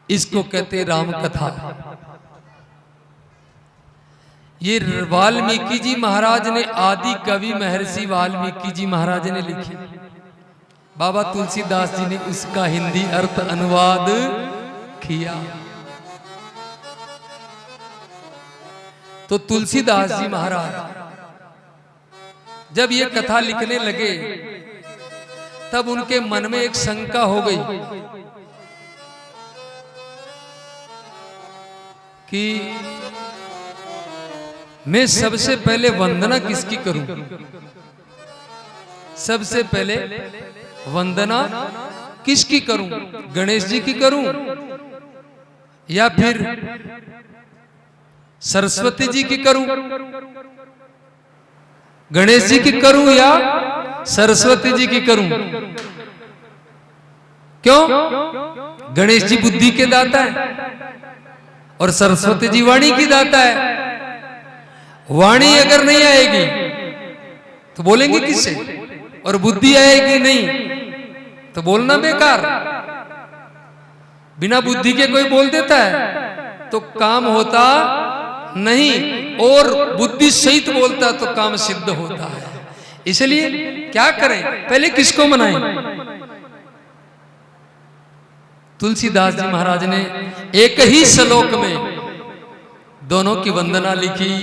इसको कहते राम कथा। ये वाल्मीकि जी महाराज ने, आदि कवि महर्षि वाल्मीकि जी महाराज ने लिखी, बाबा तुलसीदास जी ने उसका हिंदी अर्थ अनुवाद किया। तो तुलसीदास जी महाराज जब ये कथा लिखने लगे तब उनके मन में एक शंका हो गई कि मैं सबसे पहले वंदना किसकी करूं? सबसे पहले वंदना किसकी करूं? गणेश जी की करूं या फिर सरस्वती जी की करूं? गणेश जी की करूं या सरस्वती जी की करूं? क्यों? गणेश जी बुद्धि के दाता है और सरस्वती जी वाणी की दाता है। वाणी अगर नहीं आएगी तो बोलेंगे किससे? और बुद्धि आएगी नहीं तो बोलना बेकार। बिना बुद्धि के कोई बोल देता है तो काम होता नहीं, और बुद्धि सहित बोलता तो काम सिद्ध होता है। इसलिए क्या करें, पहले किसको मनाएं? तुलसीदास जी महाराज ने एक ही श्लोक में दोनों की वंदना लिखी।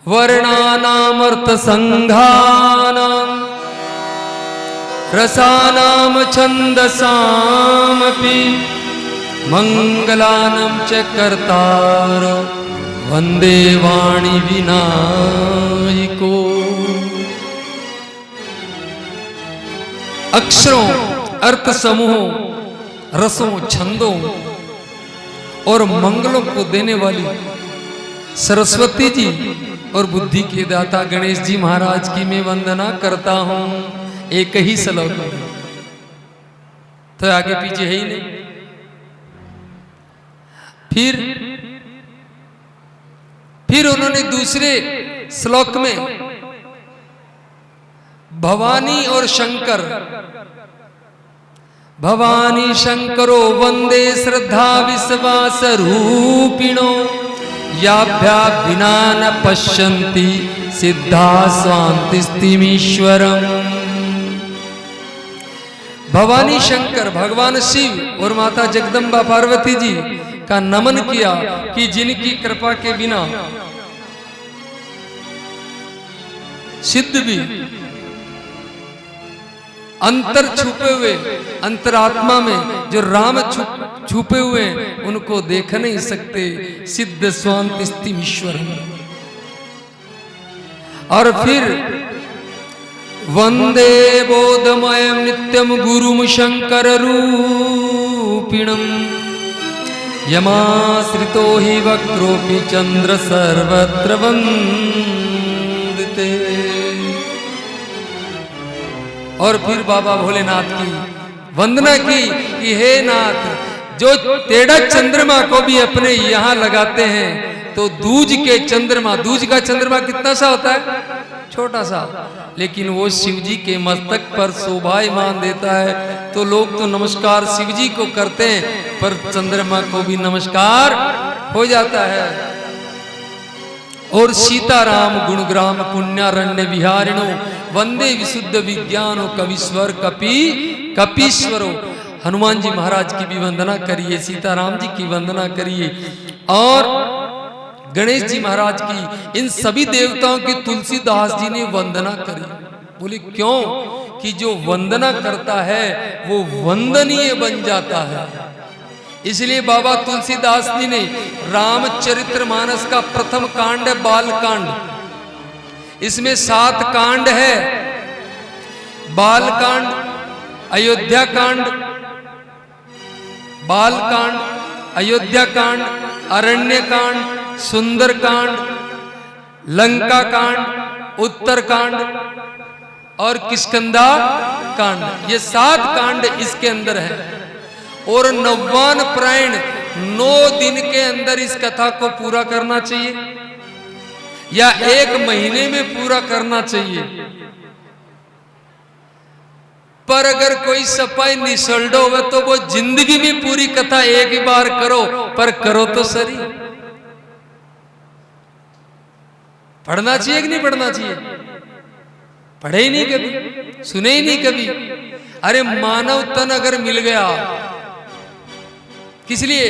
वर्णानाम अर्थ संघानाम रसानाम छंदसामपि मंगलानां च कर्तारो वंदे वाणी विनायको। अक्षरों, अर्थ समूहों, रसों, छंदों और मंगलों को देने वाली सरस्वती जी और बुद्धि के दाता गणेश जी महाराज की मैं वंदना करता हूं। एक ही श्लोक तो आगे पीछे है ही नहीं। फिर उन्होंने दूसरे श्लोक में भवानी और शंकर, भवानी शंकरो वंदे श्रद्धा विश्वास रूपिणो याभ्या विना न पश्यन्ति सिद्धा स्वान्तिस्तिमीश्वरम्। भवानी शंकर भगवान शिव और माता जगदम्बा पार्वती जी का नमन किया कि जिनकी कृपा के बिना सिद्ध भी अंतर छुपे हुए, अंतरात्मा में जो राम छुपे हुए उनको देख नहीं सकते। सिद्ध स्वान्तिस्तिमीश्वर। और फिर वंदे बोधमयं नित्यं गुरुं शंकर रूपिणं यमाश्रितो हि वक्रोऽपि चंद्र सर्वत्र वंदिते। और फिर बाबा भोलेनाथ की वंदना की कि हे नाथ, जो टेढ़ा चंद्रमा को भी अपने यहाँ लगाते हैं तो दूज के चंद्रमा, दूज का चंद्रमा कितना सा होता है? छोटा सा, लेकिन वो शिव जी के मस्तक पर शोभायमान देता है तो लोग तो नमस्कार शिव जी को करते हैं, पर चंद्रमा को भी नमस्कार हो जाता है। और सीताराम गुणग्राम पुण्यारण्य विहारिणो वंदे विशुद्ध विज्ञानो कविश्वर कपीश्वरो। हनुमान जी महाराज की भी वंदना करिए, सीताराम जी की वंदना करिए, और गणेश जी महाराज की, इन सभी देवताओं की तुलसीदास जी ने वंदना करी। बोले क्यों? कि जो वंदना करता है वो वंदनीय बन जाता है। इसलिए बाबा तुलसीदास जी ने रामचरितमानस का प्रथम कांड है बाल कांड। इसमें 7 कांड है। बाल कांड, अयोध्या कांड, बाल कांड, अयोध्या कांड, अरण्य कांड, सुंदर कांड, लंका कांड, उत्तर कांड और किष्किंधा कांड। ये 7 कांड इसके अंदर है। और 99 प्राण 9 दिन के अंदर इस कथा को पूरा करना चाहिए या 1 महीने में पूरा करना चाहिए। पर अगर कोई सपाई निसल्डो हो तो वो जिंदगी में पूरी कथा एक ही बार करो, पर करो तो सही। पढ़ना चाहिए कि नहीं पढ़ना चाहिए? पढ़े ही नहीं कभी, सुने ही नहीं कभी। अरे मानव तन अगर मिल गया किस लिए?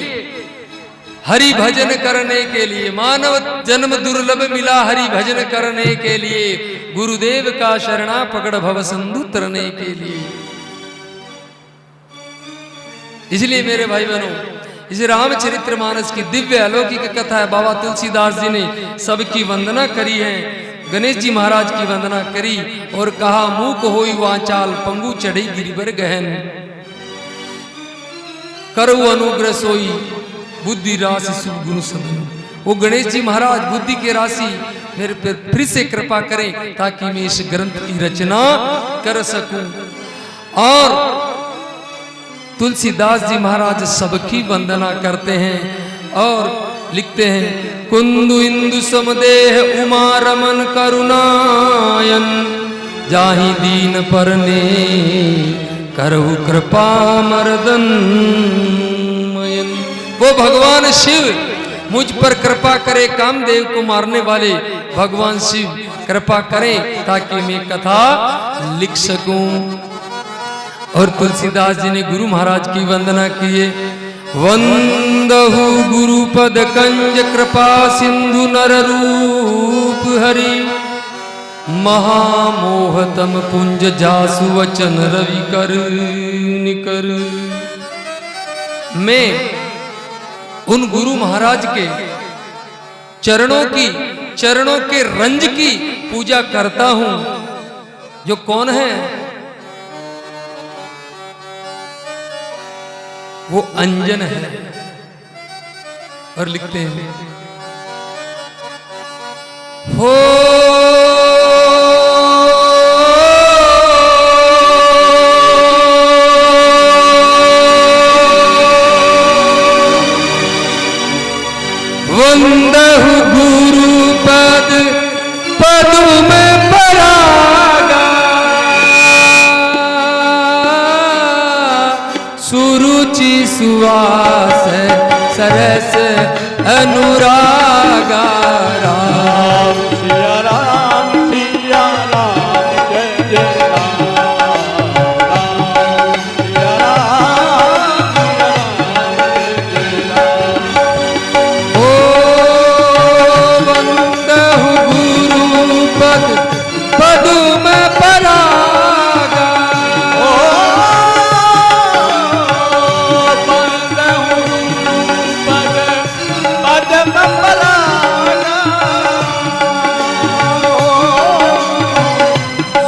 हरि भजन करने के लिए। मानव जन्म दुर्लभ मिला हरि भजन करने के लिए, गुरुदेव का शरणा पकड़ भव सिंधु तरने के लिए। इसलिए मेरे भाई बहनों, इस रामचरितमानस की दिव्य अलौकिक कथा है। बाबा तुलसीदास जी ने सबकी वंदना करी है। गणेश जी महाराज की वंदना करी और कहा मूक होई वाचाल पंगु चढ़ी गिरिवर गहन, करु अनुग्रह सोई बुद्धि राशि सुगुण सदन। वो गणेश जी महाराज बुद्धि के राशि मेरे पर फिर से कृपा करें ताकि मैं इस ग्रंथ की रचना कर सकूं। और तुलसीदास जी महाराज सबकी वंदना करते हैं और लिखते हैं कुंदु इंदु समदेह उमा रमन करुणायन, जाहि दीन परने करहु कृपा मर्दन मयन। वो भगवान शिव मुझ पर कृपा करे, कामदेव को मारने वाले भगवान शिव कृपा करें ताकि मैं कथा लिख सकूं। और तुलसीदास जी ने गुरु महाराज की वंदना किए। वंदहु गुरुपद कंज कृपा सिंधु नर रूप हरि, महामोहतम पुंज जासु वचन रवि कर निकर। मैं उन गुरु महाराज के चरणों के रंज की पूजा करता हूं। जो कौन है? वो अंजन है। और लिखते हैं हो वंदहु गुरु पद पदुम परागा, सुरुचि सुवास सरस अनुरागा। राम सिया राम सिया राम जय जय राम, राम सिया राम जय जय राम। ओ वंदहु गुरु पद पदुम परागा, ओ वंदहु पद पद्म परागा,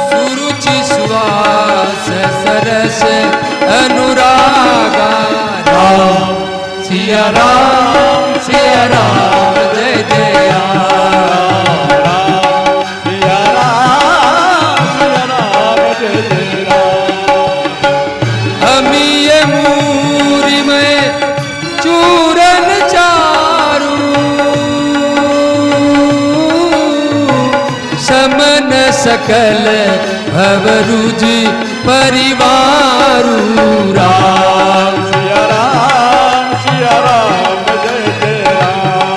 सुरुचि सुवास सरस अनुरागा। राम सिया राम जय जय राम। राम सिया राम जय जय राम। अमीय मूरी में चूरन चारू, समन सकल भवरुज परिवारू। राम सिया राम जय जय राम।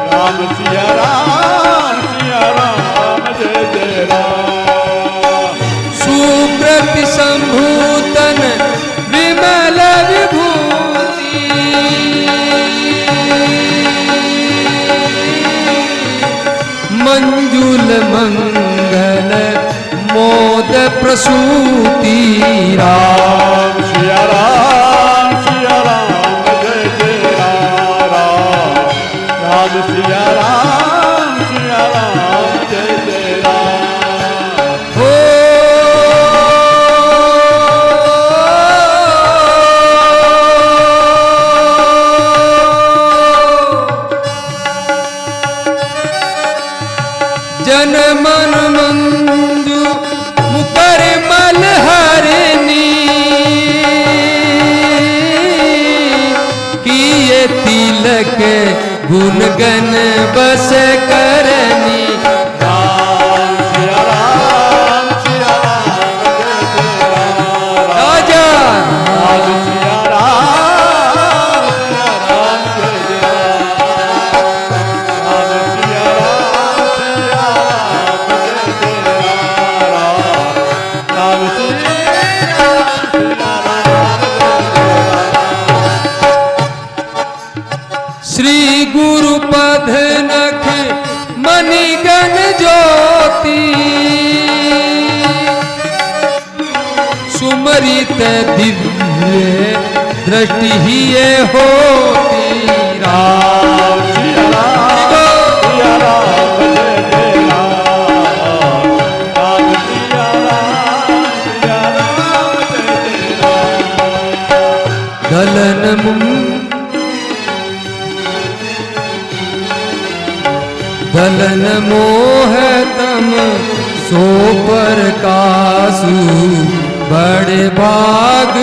राम सिया राम जय जय राम। सुप्रति संभूतन विमल विभूति, मंजुल मंगल मोद प्रसूति। राम सिया राम जय जय राम। राम सिया राम जय जय राम। हो जन मन मंजू मुकर मल हरनी, गुण गण बस करनी। राम सिया राम सिया राम जय जय राम। राजा राम सिया राम जय जय राम। राम सिया राम जय जय राम। राम सिया राम श्री गुरु पद नख मणिगण ज्योति सुमरित दिव्य दृष्टि ही ये होती। राम सिया राम जय जय राम। राम सिया राम जय जय राम। दलन मोह तम सो पर कासु बड़े भाग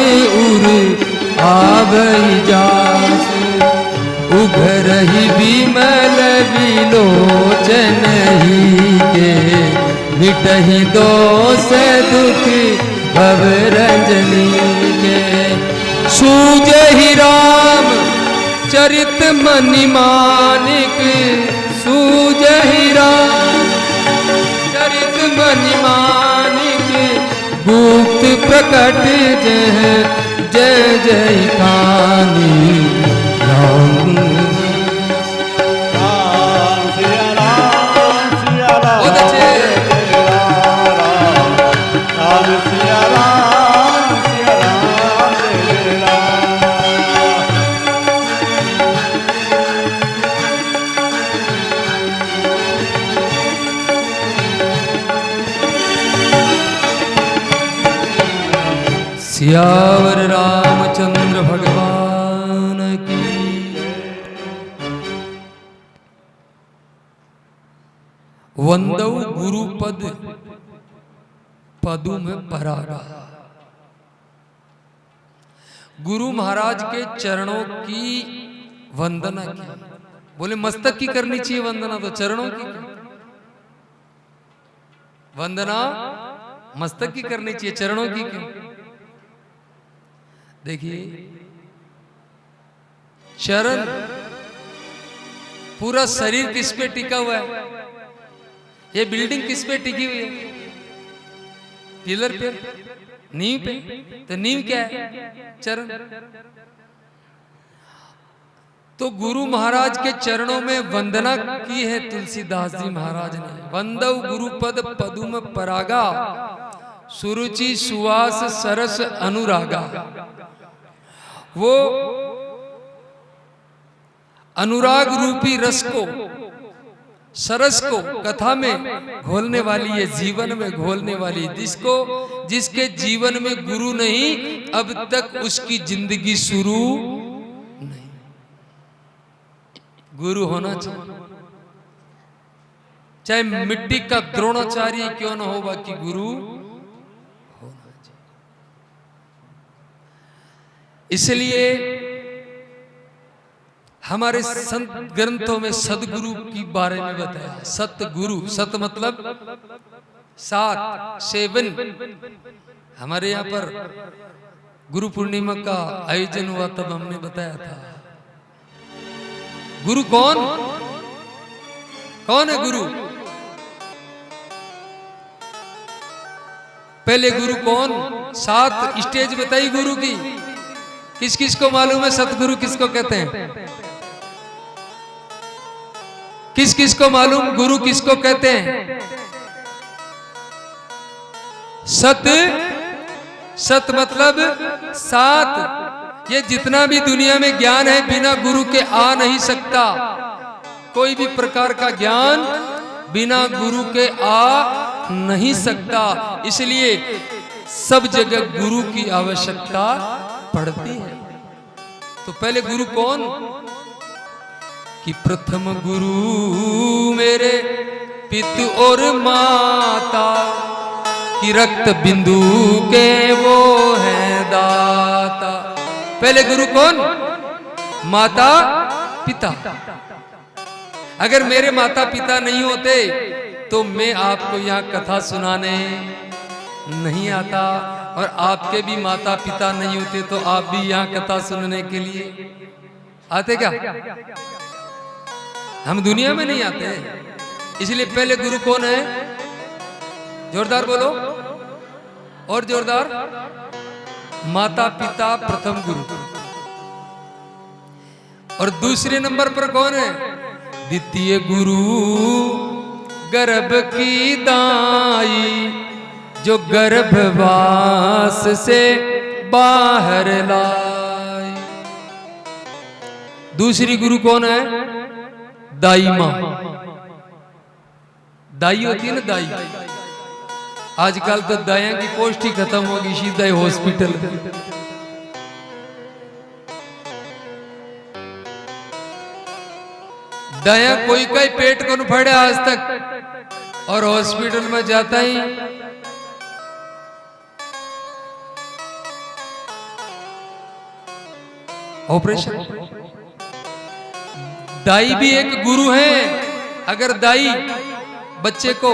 उर आवई जासु। उघरहि विमल विलोचन ही के मिटहि दोष दुख भव रंजनी के। सूझहि राम चरित मनि मानिक सूझहि राम चरित मनि मानिक गुप्त प्रकट जय जय जय कानी राम। राम सिया राम बहुत अच्छे। जय जय राम। राम सिया राम जय जय राम। सियावर रामचंद्र भगवान की। वंदौ गुरुपद पदु में परागा। गुरु महाराज के चरणों की वंदना की। बोले मस्तक की करनी चाहिए वंदना, तो चरणों की वंदना मस्तक की करनी चाहिए, चरणों की क्यों? देखिए चरण, पूरा शरीर किस पे टिका हुआ है? ये बिल्डिंग किस पे टिकी हुई है? पिलर पे, नींव पे। तो नींव क्या है? चरण। तो गुरु महाराज के चरणों में वंदना की है तुलसीदास जी महाराज ने। वंदौ गुरुपद पदुम परागा सुरुचि सुवास सरस अनुरागा। वो अनुराग रूपी रस को, सरस को कथा में घोलने वाली है, जीवन में घोलने वाली, जिसके जीवन में गुरु नहीं अब तक उसकी जिंदगी शुरू नहीं। गुरु होना चाहिए, चाहे मिट्टी का द्रोणाचार्य क्यों ना हो, बाकी गुरु होना चाहिए। इसलिए हमारे संत ग्रंथों में सदगुरु के बारे में बताया। सतगुरु, सत मतलब सात, 7। हमारे यहाँ पर गुरु पूर्णिमा का आयोजन हुआ तब हमने बताया था गुरु कौन कौन है गुरु। पहले गुरु कौन, 7 स्टेज बताई गुरु की। किस किस को मालूम है सतगुरु किसको कहते हैं? किस किस को मालूम गुरु किसको कहते हैं? सत, सत मतलब 7। ये जितना भी दुनिया में ज्ञान है बिना गुरु के आ नहीं सकता। कोई भी प्रकार का ज्ञान बिना गुरु के आ नहीं सकता। इसलिए सब जगह गुरु की आवश्यकता पड़ती है। तो पहले गुरु कौन कि प्रथम गुरु मेरे पितु और माता, कि रक्त बिंदु के वो है दाता। पहले गुरु कौन? माता पिता। अगर मेरे माता पिता नहीं होते तो मैं आपको यहाँ कथा सुनाने नहीं आता, और आपके भी माता पिता नहीं होते तो आप भी यहाँ कथा सुनने के लिए आते क्या? हम दुनिया में नहीं आते। इसलिए पहले गुरु कौन है? जोरदार बोलो, और जोरदार। माता पिता प्रथम गुरु। और दूसरे नंबर पर कौन है? द्वितीय गुरु गर्भ की दाई, जो गर्भवास से बाहर लाई। दूसरी गुरु कौन है? दाई मां। दाई होती है ना, दाई। आजकल तो दाया की पोस्ट ही खत्म होगी, सीधा हॉस्पिटल। दाया कोई का ही पेट को न फड़े आज तक, और हॉस्पिटल में जाता ही ऑपरेशन। दाई भी एक गुरु है। अगर दाई बच्चे को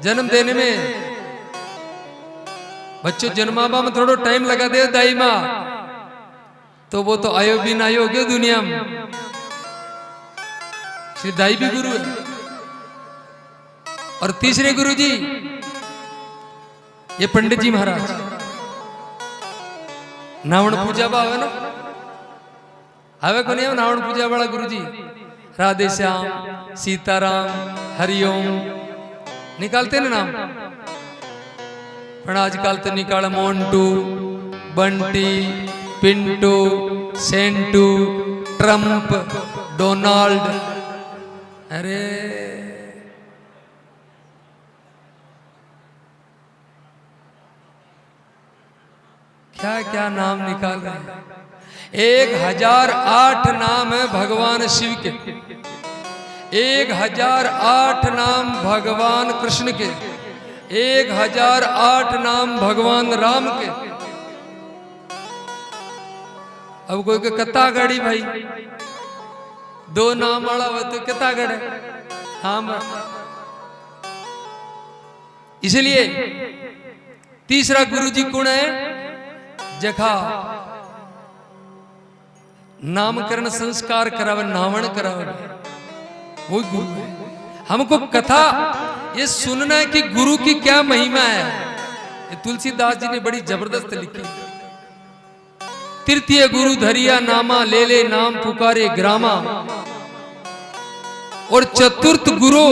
जन्म देने में, बच्चों जन्माबा में थोड़ा टाइम लगा दे दाई माँ, तो वो तो आयो भी ना आयो गयो दुनिया में। श्री दाई भी गुरु है। और तीसरे गुरु जी ये पंडित जी महाराज। नावण पूजा बा आवे ना, आवे को नहीं? नावण पूजा वाला गुरु जी राधे श्याम, सीताराम, हरिओम निकालते ना नाम। पर आजकल तो निकाल मोन्टू, बंटी, पिंटू, सेंटू, ट्रंप, डोनाल्ड। अरे क्या क्या नाम निकाल रहे हैं। 1008 नाम है भगवान शिव के, 1008 नाम भगवान कृष्ण के, 1008 नाम भगवान राम के। अब कोई के कत्ता गाड़ी भाई, 2 नाम वाला हो तो कितना गड़े। हाँ, इसलिए तीसरा गुरु जी कौन है? जखा नामकरण संस्कार करावे, नावण करावे, वो गुरु है। हमको कथा ये सुनना है कि गुरु की क्या महिमा है। ये तुलसीदास जी ने बड़ी जबरदस्त लिखी। तृतीय गुरु धरिया नामा, ले ले नाम पुकारे ग्रामा। और चतुर्थ गुरु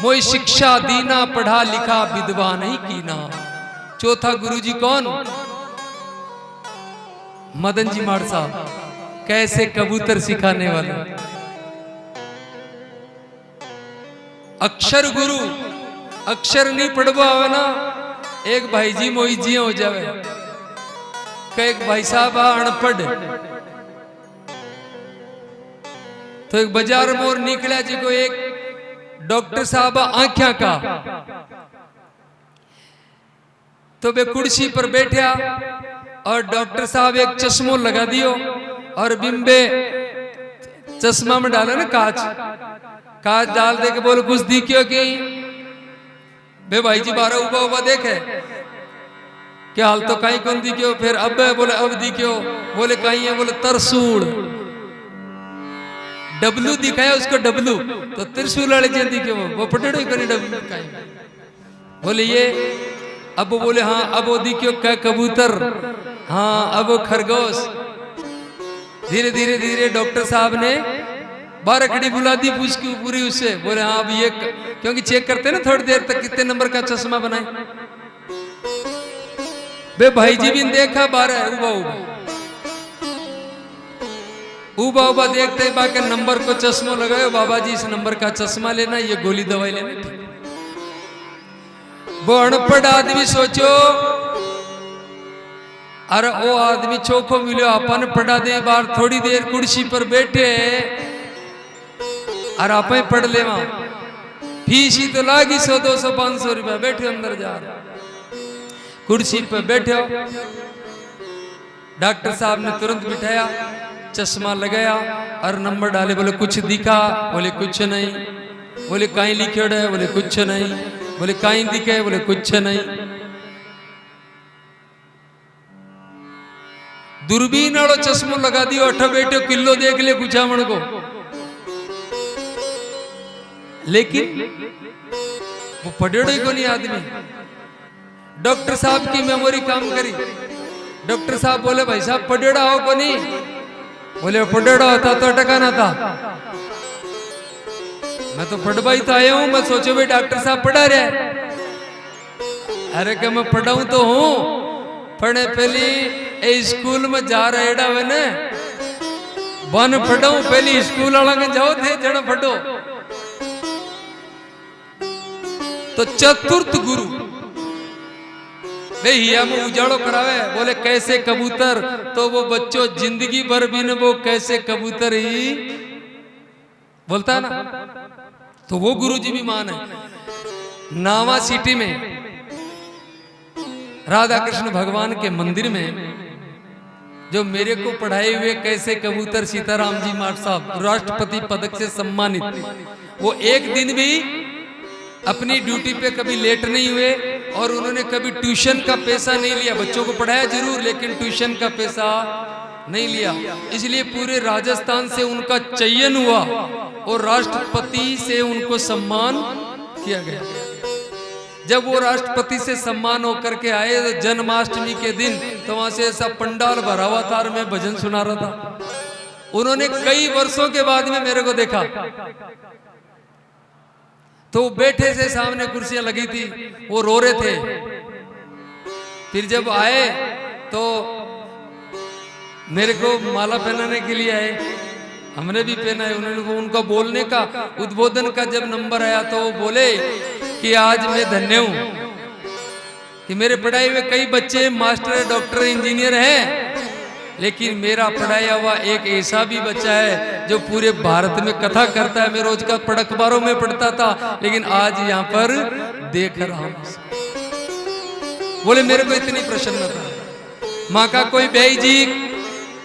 मोई शिक्षा दीना, पढ़ा लिखा विधवा नहीं कीना। चौथा गुरु जी कौन? मदन जी माड़ साहब, कैसे कबूतर सिखाने वाले। अक्षर गुरु, अक्षर नहीं पढ़वा आवे ना, एक भाई जी मोई जी हो जावे। एक भाई साहब अनपढ़, तो एक बाजार मोर निकला जी को एक डॉक्टर साहब आंख्या का। तो वे कुर्सी पर बैठा और डॉक्टर साहब एक चश्मो लगा दियो और बिंबे चश्मा में डाला ना कांच, कांच डाल दे के बोले कुछ दिखियो कि बे भाई जी बारह उबा उबा देखे क्या हाल, तो कहीं कौन दिखियो। फिर अब बोले अब दिखियो, बोले कहीं है, बोले तरसूड़। डब्लू दिखाया उसको, डब्लू तो त्रिशूल वाले जी दिखे, वो पटेड़ो करी डब्लू कहीं। बोले ये, अब वो बोले हाँ अब वो दिखियो क्या कबूतर, हाँ अब वो खरगोश। धीरे धीरे धीरे डॉक्टर साहब ने 12 कड़ी बुला दी उसकी पूरी उससे। बोले हाँ अब ये, क्योंकि चेक करते ना थोड़ी देर तक कितने नंबर का चश्मा बनाए। बे भाई जी भी देखा 12 उबा उबा उबा उबा देखते बाकी नंबर को चश्मा लगाए। बाबा जी इस नंबर का चश्मा लेना, ये गोली दवाई लेना। वो अनपढ़ आदमी सोचो, अरे वो आदमी चोखो मिलो अपन पढ़ा दे बार, थोड़ी देर कुर्सी पर बैठे और आप पढ़ ले। वहां फीस ही तो लागी 100 200 500 रुपया। बैठे अंदर जा कुर्सी पर बैठे, डॉक्टर साहब ने तुरंत बिठाया, चश्मा लगाया और नंबर डाले, बोले कुछ दिखा, बोले कुछ नहीं, बोले कहीं लिखे है, बोले कुछ नहीं, बोले कहीं दिखे, बोले कुछ नहीं। दूरबीन वालों चश्मो लगा दियो, अठो बेटो किलो देख ले कुछामण को, लेकिन वो पढ़ेड़ो ही को नहीं आदमी। डॉक्टर साहब की मेमोरी काम करी, डॉक्टर साहब बोले भाई साहब पढ़ेड़ा हो को नहीं, बोले पढ़ेड़ा होता तो टकाना था। मैं तो पढ़वाई तो आया हूं, मैं सोचो भाई डॉक्टर साहब पढ़ा रहे। अरे क्या मैं पढ़ाऊं तो हूं, पढ़े पहली ए स्कूल में जा रहे एडा वे ने बन पढ़ाऊं, पहली स्कूल वाला के जाओ थे जन पढ़ो। तो चतुर्थ गुरु वे हिया में उजाड़ो करावे, बोले कैसे कबूतर, तो वो बच्चों जिंदगी भर भी न वो कैसे कबूतर ही बोलता है ना। तो वो गुरुजी भी मान है। नावा सिटी में राधा कृष्ण भगवान के मंदिर में जो मेरे को पढ़ाए हुए कैसे कबूतर सीताराम जी माट साहब राष्ट्रपति पदक से सम्मानित, वो एक दिन भी अपनी ड्यूटी पे कभी लेट नहीं हुए और उन्होंने कभी ट्यूशन का पैसा नहीं लिया। बच्चों को पढ़ाया जरूर लेकिन ट्यूशन का पैसा नहीं लिया। इसलिए पूरे राजस्थान से उनका चयन हुआ और राष्ट्रपति से उनको सम्मान किया गया। जब वो राष्ट्रपति से सम्मान होकर के आए तो जन्माष्टमी के दिन, तो वहां से ऐसा पंडाल भरावातार में भजन सुना रहा था। उन्होंने कई वर्षों के बाद में मेरे को देखा, तो बैठे से सामने कुर्सियां लगी थी, वो रो रहे थे। फिर जब आए तो मेरे को माला पहनाने के लिए आए, हमने भी पहना है। उन्होंने उनका बोलने का उद्बोधन का जब नंबर आया तो वो बोले कि आज मैं धन्य हूं कि मेरे पढ़ाए हुए कई बच्चे मास्टर, डॉक्टर, इंजीनियर हैं, लेकिन मेरा पढ़ाया हुआ एक ऐसा भी बच्चा है जो पूरे भारत में कथा करता है। मैं रोज का पढ़ अखबारों में पढ़ता था, लेकिन आज यहाँ पर देख रहा हूं। बोले मेरे को इतनी प्रसन्नता। माँ का कोई भाई जी,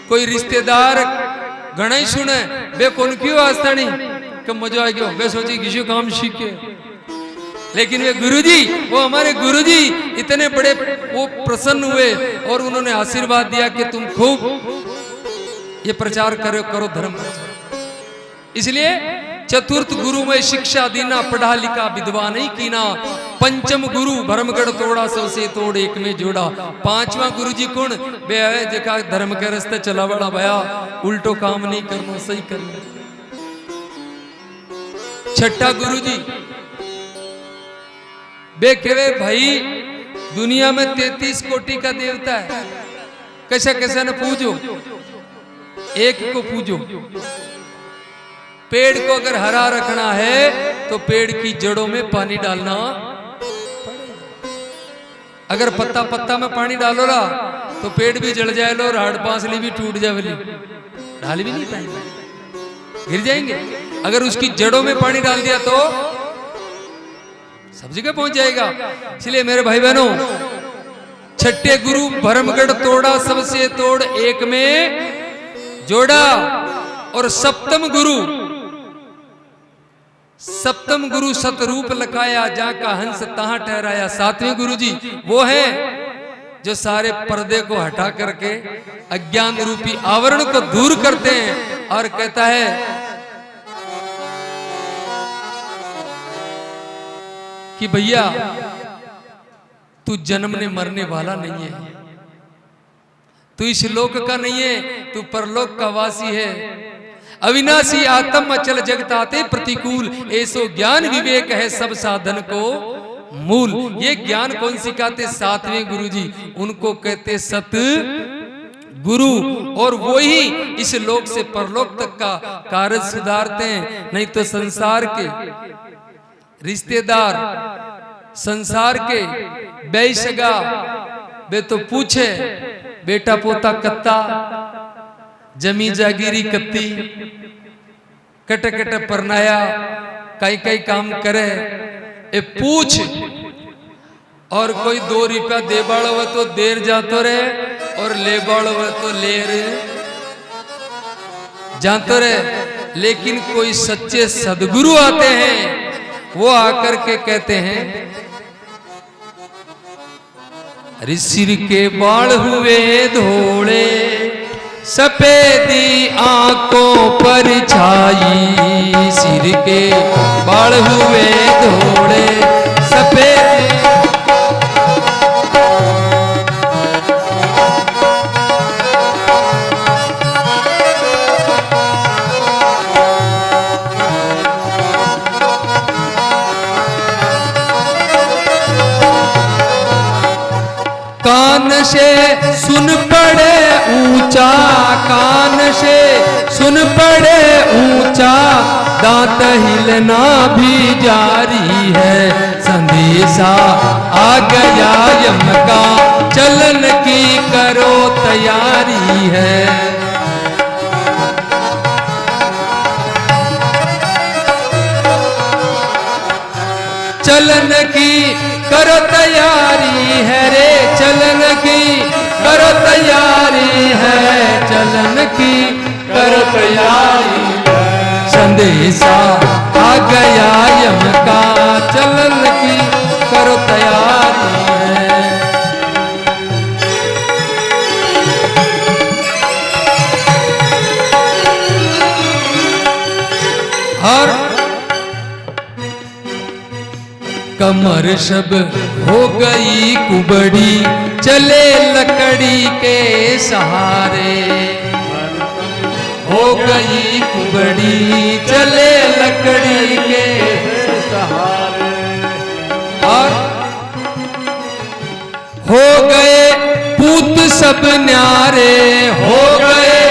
कोई रिश्तेदार घना ही सुने बे कौन क्यों आस्था नहीं कब मजा आ गया, वे सोची किसी काम सीखे। लेकिन वे गुरुजी, वो हमारे गुरुजी इतने बड़े वो प्रसन्न हुए और उन्होंने आशीर्वाद दिया कि तुम खूब ये प्रचार करो धर्म प्रचार। इसलिए चतुर्थ गुरु में शिक्षा दीना, पढ़ा लिखा विद्वान नहीं कीना। पंचम गुरु भरमगढ़ तोड़ा, सबसे तोड़ एक में जोड़ा। पांचवा गुरु जी कौन बे है, जेका धर्म के रास्ते चला बड़ा भया, उल्टो काम नहीं करना, सही करना। छठा गुरु जी बे केवे भाई दुनिया में 33 कोटि का देवता है, कैसे कैसे न पूजो, एक को पूजो। पेड़ को अगर हरा रखना है तो पेड़ की जड़ों में पानी डालना पड़ेगा। अगर पत्ता पत्ता में पानी डालो ला तो पेड़ भी जल जाए लो, राड पांसली भी टूट जाए, डाल भी नहीं पाएंगे, गिर जाएंगे। अगर उसकी जड़ों में पानी डाल दिया तो सब जगह पहुंच जाएगा। इसलिए मेरे भाई बहनों, छठे गुरु भरमगढ़ तोड़ा, सबसे तोड़ एक में जोड़ा। और सप्तम गुरु सतरूप लखाया, जहां का हंस तहां ठहराया। सातवें गुरु जी वो है जो सारे पर्दे को हटा करके अज्ञान रूपी आवरण को दूर करते हैं और कहता है कि भैया तू जन्मने मरने वाला नहीं है, तू इस लोक का नहीं है, तू परलोक का वासी है। अविनाशी आत्म अचल जगताते प्रतिकूल, ऐसो ज्ञान विवेक है सब साधन को मूल। ये ज्ञान कौन सिखाते? सातवें गुरु जी, उनको कहते सत गुरु। और वो ही इस लोक से परलोक तक का कार्य सुधारते हैं। नहीं तो संसार के रिश्तेदार, संसार के बेसगा बे तो पूछे बेटा पोता कत्ता, जमी जागीरी कत्ती, कट कट परनाया, कई कई काम करे ए पूछ। और कोई 2 रुपया दे बाड़ो तो देर जातो रहे और ले बाड़ो तो लेर जानते रहे। लेकिन कोई सच्चे सदगुरु आते हैं, वो आकर के कहते हैं, अरे सिर के बाल हुए धोड़े, सफेदी आंखों पर छाई, सिर के बाल हुए धोड़े सफेद। कान से सुन पड़े ऊंचा, कान से सुन पड़े ऊंचा, दांत हिलना भी जारी है, संदेशा आ गया यम का, चलन की करो तैयारी है। चलन की करो तैयारी है रे, चलन की करो तैयारी है, चलन की करो तैयारी है, संदेशा आ गया यम का, चलन की करो तैयारी है। और कमर सब हो गई कुबड़ी, चले लकड़ी के सहारे, हो गई कुबड़ी, चले लकड़ी के सहारे। और हो गए पूत सब न्यारे, हो गए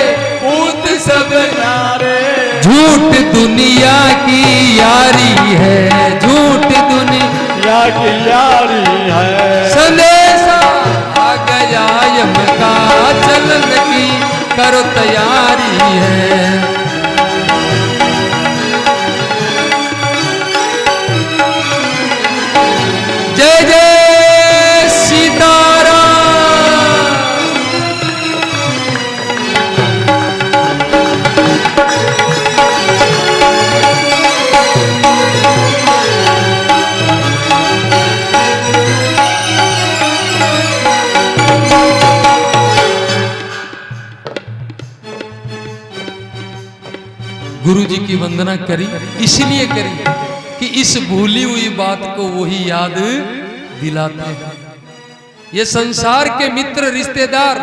पूत सब न्यारे, झूठ दुनिया की यारी है, झूठ दुनिया की यारी है, संदेशा आ गया यम का, चलन की करो तैयारी है। जय जय सीताराम। गुरु जी की वंदना करी, इसलिए करी कि इस भूली हुई बात को वही याद दिलाता है। ये संसार के मित्र रिश्तेदार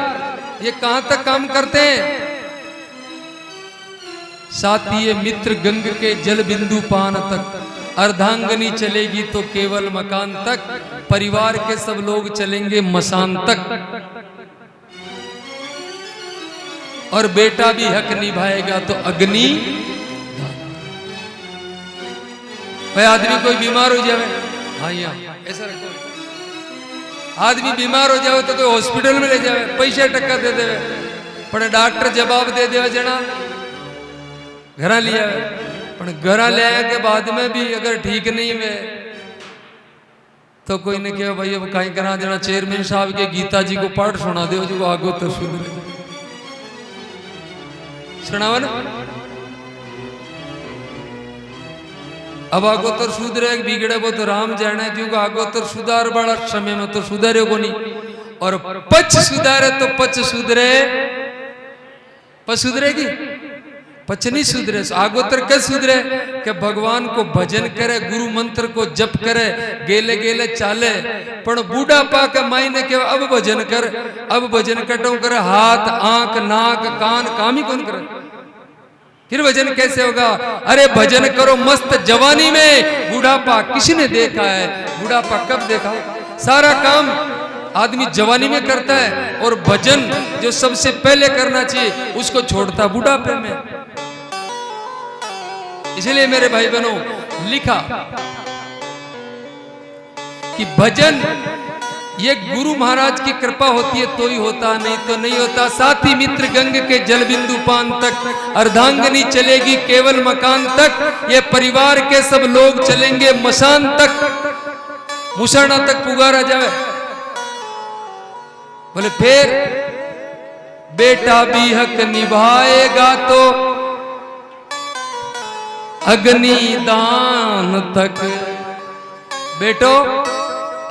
ये कहां तक काम करते हैं? साथी ये मित्र गंग के जल बिंदु पान तक, अर्धांगनी चलेगी तो केवल मकान तक, परिवार के सब लोग चलेंगे मसान तक, और बेटा भी हक निभाएगा तो अग्नि। भाई आदमी कोई बीमार हो जाए, हाँ ऐसा रखो, आदमी बीमार हो जाए तो कोई हॉस्पिटल में ले जाए, पैसे टक्का दे दे, पर डॉक्टर जवाब दे दे जना घर लिया, पर घर ले आने के बाद में भी अगर ठीक नहीं हुए तो कोई ने कहा भाई अब कहीं करा देना, चेयरमैन साहब के गीता जी को पाठ सुना दो जो आगो तो सुनावा ना। अब आगोतर सुधरे बिगड़े वो तो राम जाने, क्योंकि आगोतर सुधार बड़ा समय में तो सुधारे को नहीं, और पच सुधारे तो पच सुधरे, पच सुधरेगी, पच नहीं सुधरे। आगोतर कैसे सुधरे कि भगवान को भजन करे, गुरु मंत्र को जप करे, गेले गेले चाले, पर बूढ़ा पा के मायने के अब भजन कर, अब भजन कटो करे, हाथ आंख नाक कान काम ही कौन करे, फिर भजन कैसे होगा? अरे भजन करो मस्त जवानी में, बुढ़ापा किसने देखा है? बुढ़ापा कब देखा? सारा काम आदमी जवानी में करता है, और भजन जो सबसे पहले करना चाहिए उसको छोड़ता बुढ़ापे में। इसलिए मेरे भाई बहनों लिखा कि भजन ये गुरु महाराज की कृपा होती है तो ही होता, नहीं तो नहीं होता। साथी मित्र गंग के जल बिंदु पान तक, अर्धांगनी चलेगी केवल मकान तक, ये परिवार के सब लोग चलेंगे मसान तक, मुसरना तक पुकारा जाए। बोले फिर बेटा भी हक निभाएगा तो अग्निदान तक। बेटो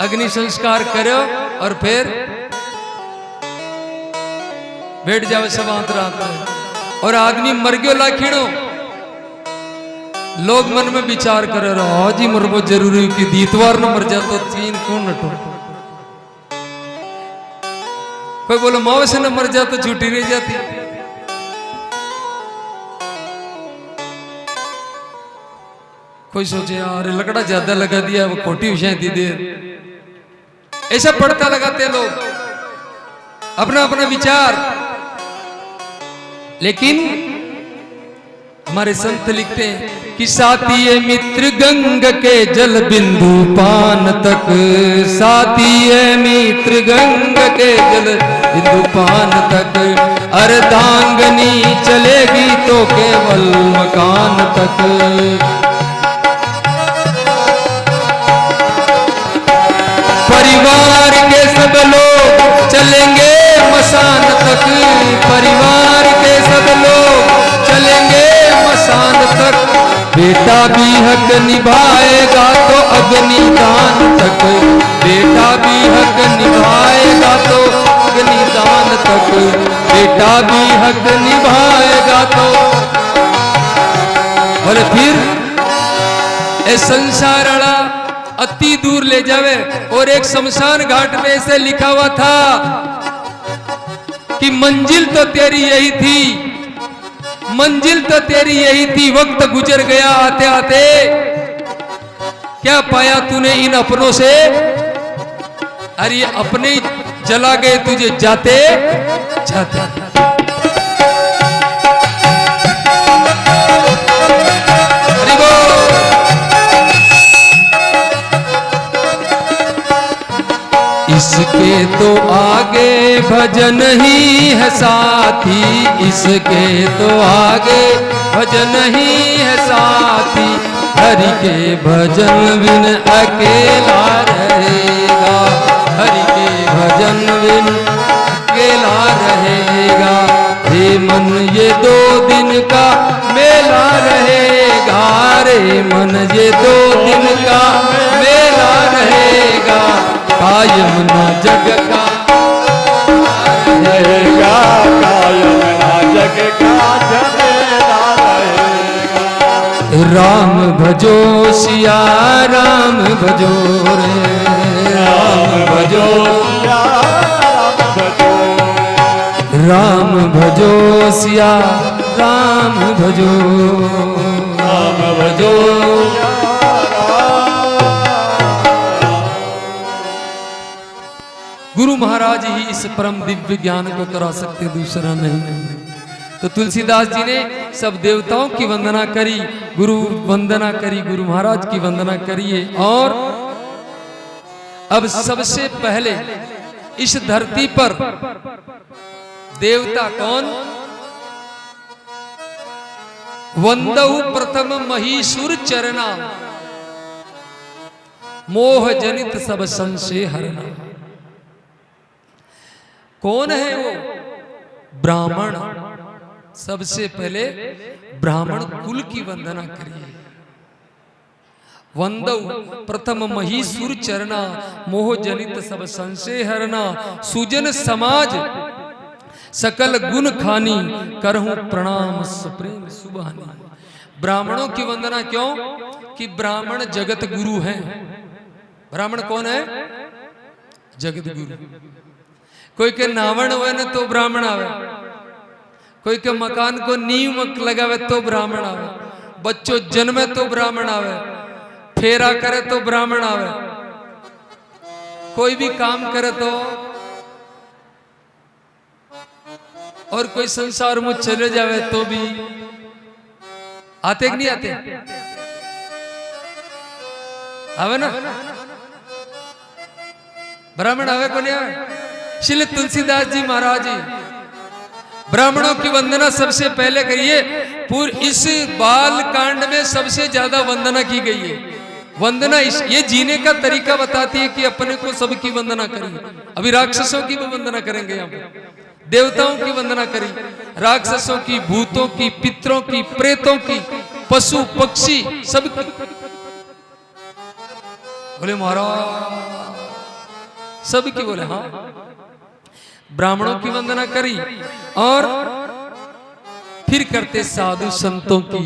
अग्नि संस्कार करो और फिर बैठ जाओ सब आंतरात। और आदमी मर गयो लाखीणो, लोग मन में विचार करे रहो जी मरबो जरूरी की दीतवार न मर जातो चीन कौन नटो। कोई बोलो माओ से न मर जातो छुट्टी रह जाती। कोई सोचे यार लकड़ा ज्यादा लगा दिया वो खोटी विषय थी देर। ऐसा पड़ता लगाते लोग अपना अपना विचार। लेकिन हमारे संत लिखते हैं कि साथी मित्र गंग के जल बिंदु पान तक। साथी मित्र गंग के जल बिंदु पान तक। अर्धांगनी चलेगी तो केवल मकान तक। परिवार के सब लोग चलेंगे मसान तक। परिवार के सब लोग चलेंगे मसान तक। बेटा भी हक निभाएगा तो अग्निदान तक। बेटा भी हक निभाएगा तो अग्निदान तक। बेटा भी हक निभाएगा तो। और फिर ए संसार अड़ा अति दूर ले जावे। और एक शमशान घाट में ऐसे लिखा हुआ था कि मंजिल तो तेरी यही थी, मंजिल तो तेरी यही थी। वक्त गुजर गया आते आते, क्या पाया तूने इन अपनों से। अरे अपने जला गए तुझे जाते जाते। इसके तो आगे भजन ही है साथी। इसके तो आगे भजन ही है साथी। हरि के भजन बिन अकेला रहेगा। हरि के भजन बिन अकेला रहेगा। हे मन ये 2 दिन का मेला रहेगा। रे मन ये 2 दिन का मेला रहेगा। कायम ना जग का रहेगा। कायम ना जग का झमेला रहेगा। राम भजो सिया राम भजो रे। राम भजो सिया राम भजो। राम भजो सिया राम भजो। राम भजो। गुरु महाराज ही इस परम दिव्य ज्ञान को करा सकते, दूसरा नहीं। तो तुलसीदास जी ने सब देवताओं की वंदना करी, गुरु वंदना करी, गुरु महाराज की वंदना करिए। और अब सबसे पहले इस धरती पर देवता कौन। वंदहु प्रथम महीसुर चरना। मोह जनित सब संशय हरना। कौन है वो। ब्राह्मण। सबसे पहले ब्राह्मण कुल की वंदना करिए। वंदौ प्रथम महीसुर चरना। मोह जनित सब संशय हरना। सुजन समाज सकल गुण खानी। करहूं प्रणाम सप्रेम सुबानी। ब्राह्मणों की वंदना क्यों कि ब्राह्मण जगत गुरु हैं। ब्राह्मण कौन है। जगत गुरु। कोई के नावण हुए न तो ब्राह्मण आवे। कोई के मकान को नींव लगावे तो ब्राह्मण आवे। बच्चों जन्मे तो ब्राह्मण आवे। फेरा करे तो ब्राह्मण आवे। कोई भी काम करे तो। और कोई संसार में चले जावे तो भी आते कि नहीं आते। आवे ना ब्राह्मण आवे को नहीं आवे। श्री तुलसीदास जी महाराज जी ब्राह्मणों की वंदना सबसे पहले करिए। इस बाल कांड में सबसे ज्यादा वंदना की गई है। वंदना ये जीने का तरीका बताती है कि अपने को सबकी वंदना करिए। अभी राक्षसों की भी वंदना करेंगे यहाँ पर। देवताओं की वंदना करी, राक्षसों की, भूतों की, पितरों की, प्रेतों की, पशु पक्षी सब बोले महाराज सबकी बोले हाँ। ब्राह्मणों की वंदना करी और फिर करते साधु संतों की।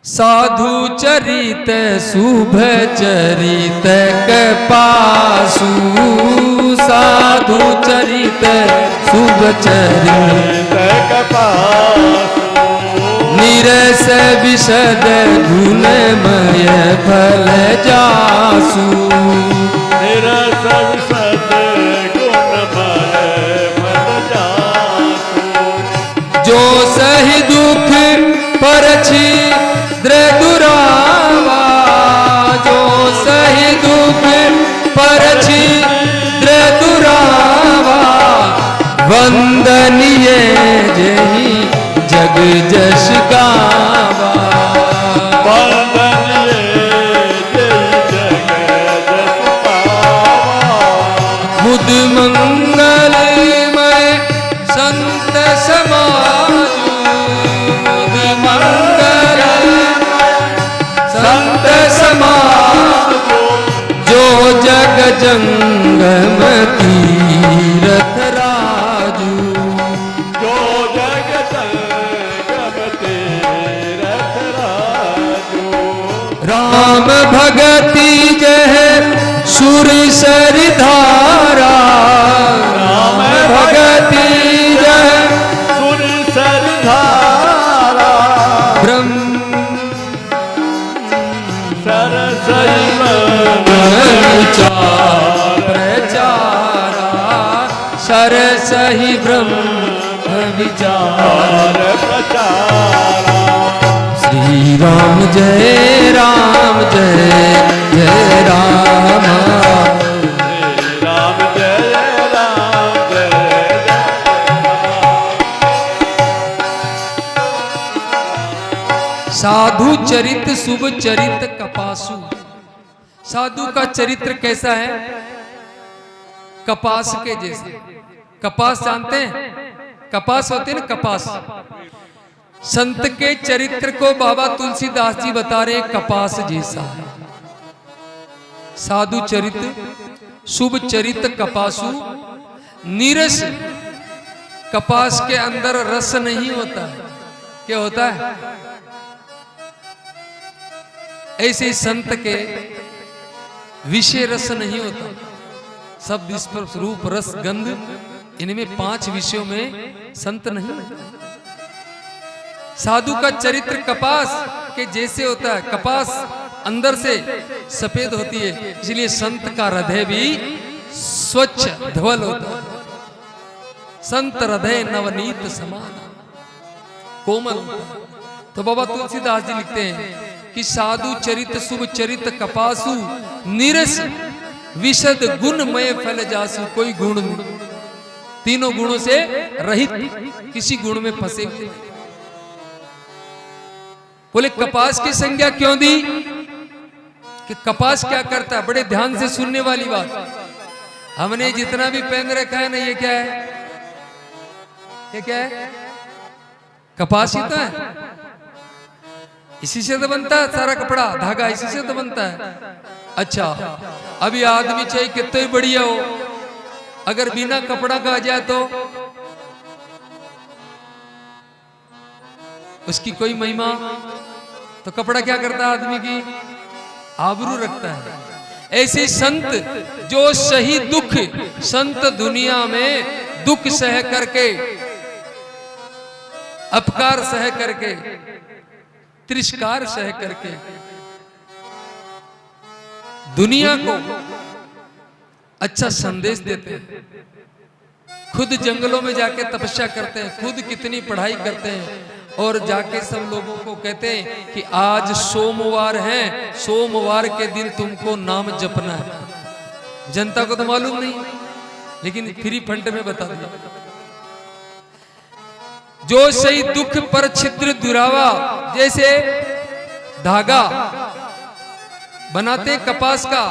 साधु चरित शुभ चरित कपासु, साधु चरित शुभ चरित कपासु, निरस विशद गुणमय फल जासु, निरस विशद गुणमय फल जासु, जो सही दुख परछि दुरावा, जो सही दुख परछि दुरावा, वंदनीय जहि जग जस गावा, वंदनीय जहि जग जस गावा, मुद मंगलमय संत समाजु, मुद मंगलमय संत समाजु, जो जग जंगम तीरथ राजू, जो जग जंगम तीरथ राजू, राम भगति जह सुर सर धारा, राम भगति जह सुर सर धारा, ब्रह्म सरसैव विचार प्रचारा, सरसहि ब्रह्म विचार प्रचारा, श्री राम जय राम जय जय राम, राम जय राम जय साधु चरित शुभ चरित कपासु। साधु का चरित्र कैसा है? कपास के जैसे। कपास जानते हैं? कपास होते हैं ना, कपास। संत के चरित्र को बाबा तुलसीदास जी बता रहे कपास जैसा है। साधु चरित शुभ चरित कपासु, नीरस। कपास के अंदर रस नहीं होता है। क्या होता है? ऐसे ही संत के विषय रस नहीं होता। शब्द स्पर्श रूप रस गंध, इनमें 5 विषयों में संत नहीं होता। साधु का चरित्र कपास के जैसे होता है। कपास अंदर से सफेद होती है, इसलिए संत का हृदय भी स्वच्छ धवल होता है। संत हृदय नवनीत समान कोमल होता है। तो बाबा तुलसीदास जी लिखते हैं कि साधु चरित शुभ चरित कपासु, निरस विशद गुणमय फल जासु। कोई गुण नहीं, तीनों गुणों से रहित, किसी गुण में फंसे हुए। बोले कपास की संज्ञा क्यों दी? कि कपास क्या करता है? बड़े ध्यान से सुनने वाली बात। हमने जितना भी पहन रखा है ना, ये क्या है? ये क्या है? कपास ही तो है। इसी से तो बनता है सारा कपड़ा, धागा इसी से तो बनता है। अच्छा, अभी आदमी चाहे कितना ही बढ़िया हो, अगर बिना कपड़ा का आ जाए तो उसकी कोई महिमा। तो कपड़ा क्या करता है? आदमी की आबरू रखता है। ऐसे संत जो सही दुख, संत दुनिया में दुख सह करके, अपकार सह करके, तिरस्कार सह करके दुनिया को अच्छा संदेश देते हैं। खुद जंगलों में जाके तपस्या करते हैं, खुद कितनी पढ़ाई करते हैं, और जाके सब लोगों को कहते हैं कि आज सोमवार है, सोमवार के दिन तुमको नाम जपना है। जनता को तो मालूम नहीं, लेकिन फ्री फंड में बता दिया। जो सही दुख पर छिद्र दुरावा, जैसे धागा बनाते कपास का,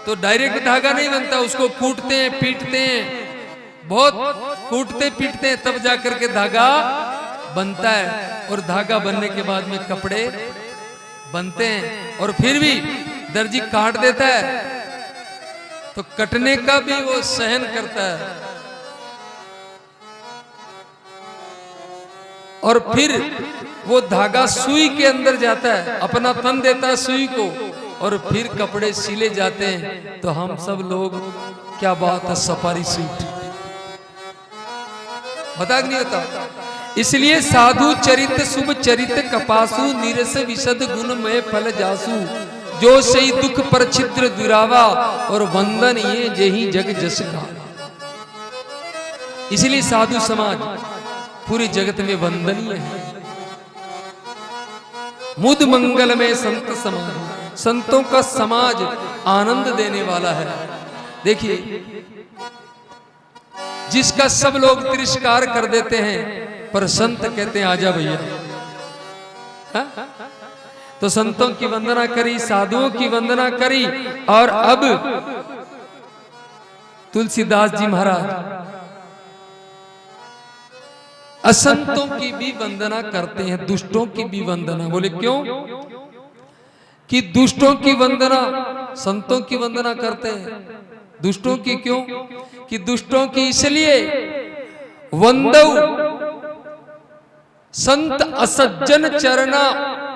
तो डायरेक्ट धागा नहीं बनता, उसको कूटते हैं, पीटते हैं, बहुत कूटते पीटते हैं, तब जाकर के धागा बनता है और धागा बनने के बाद में कपड़े बनते हैं, और फिर भी दर्जी काट देता है तो कटने का भी वो सहन करता है, और फिर वो धागा सुई के अंदर जाता है, अपना तन देता है सुई को, और फिर कपड़े सिले जाते हैं। तो हम सब लोग, क्या बात है, सफारी सूट होता कि नहीं होता? इसलिए साधु चरित शुभ चरित कपासु निरस विशद गुण में फल जासु, जो सही दुख पर छिद्र दुरावा और वंदन ये जेही जग जस का। इसलिए साधु समाज पूरे जगत में वंदनीय है। मुद मंगल में संत समाज, संतों का समाज आनंद देने वाला है। देखिए, जिसका सब लोग तिरस्कार कर देते हैं, पर संत कहते हैं आजा भैया। तो संतों की वंदना करी, साधुओं की वंदना करी, और अब तुलसीदास जी महाराज असंतों की भी वंदना करते हैं, दुष्टों की भी वंदना। बोले क्यों? कि दुष्टों की वंदना संतों की वंदना करते हैं, दुष्टों की क्यों? कि दुष्टों की इसलिए वंदऊ संत असज्जन चरना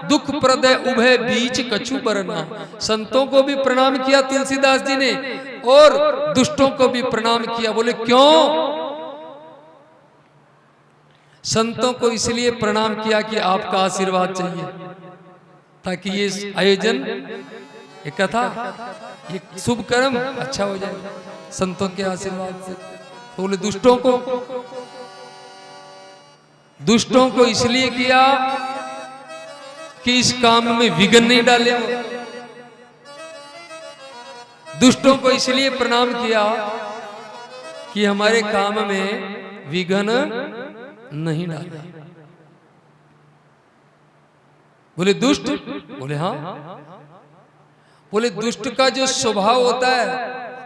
दुख प्रदय उभय बीच कछु बरना। संतों को भी प्रणाम किया तुलसीदास जी ने, और दुष्टों को भी प्रणाम किया। बोले क्यों? संतों को इसलिए प्रणाम किया कि आपका आशीर्वाद चाहिए, ताकि ये आयोजन, ये कथा, ये शुभ कर्म अच्छा हो जाए संतों के आशीर्वाद से। तो बोले दुष्टों को इसलिए किया कि इस काम में विघ्न नहीं डाले। दुष्टों को इसलिए प्रणाम किया कि हमारे काम में विघ्न नहीं डाले। बोले दुष्ट? बोले हाँ। बोले दुष्ट का जो स्वभाव होता है,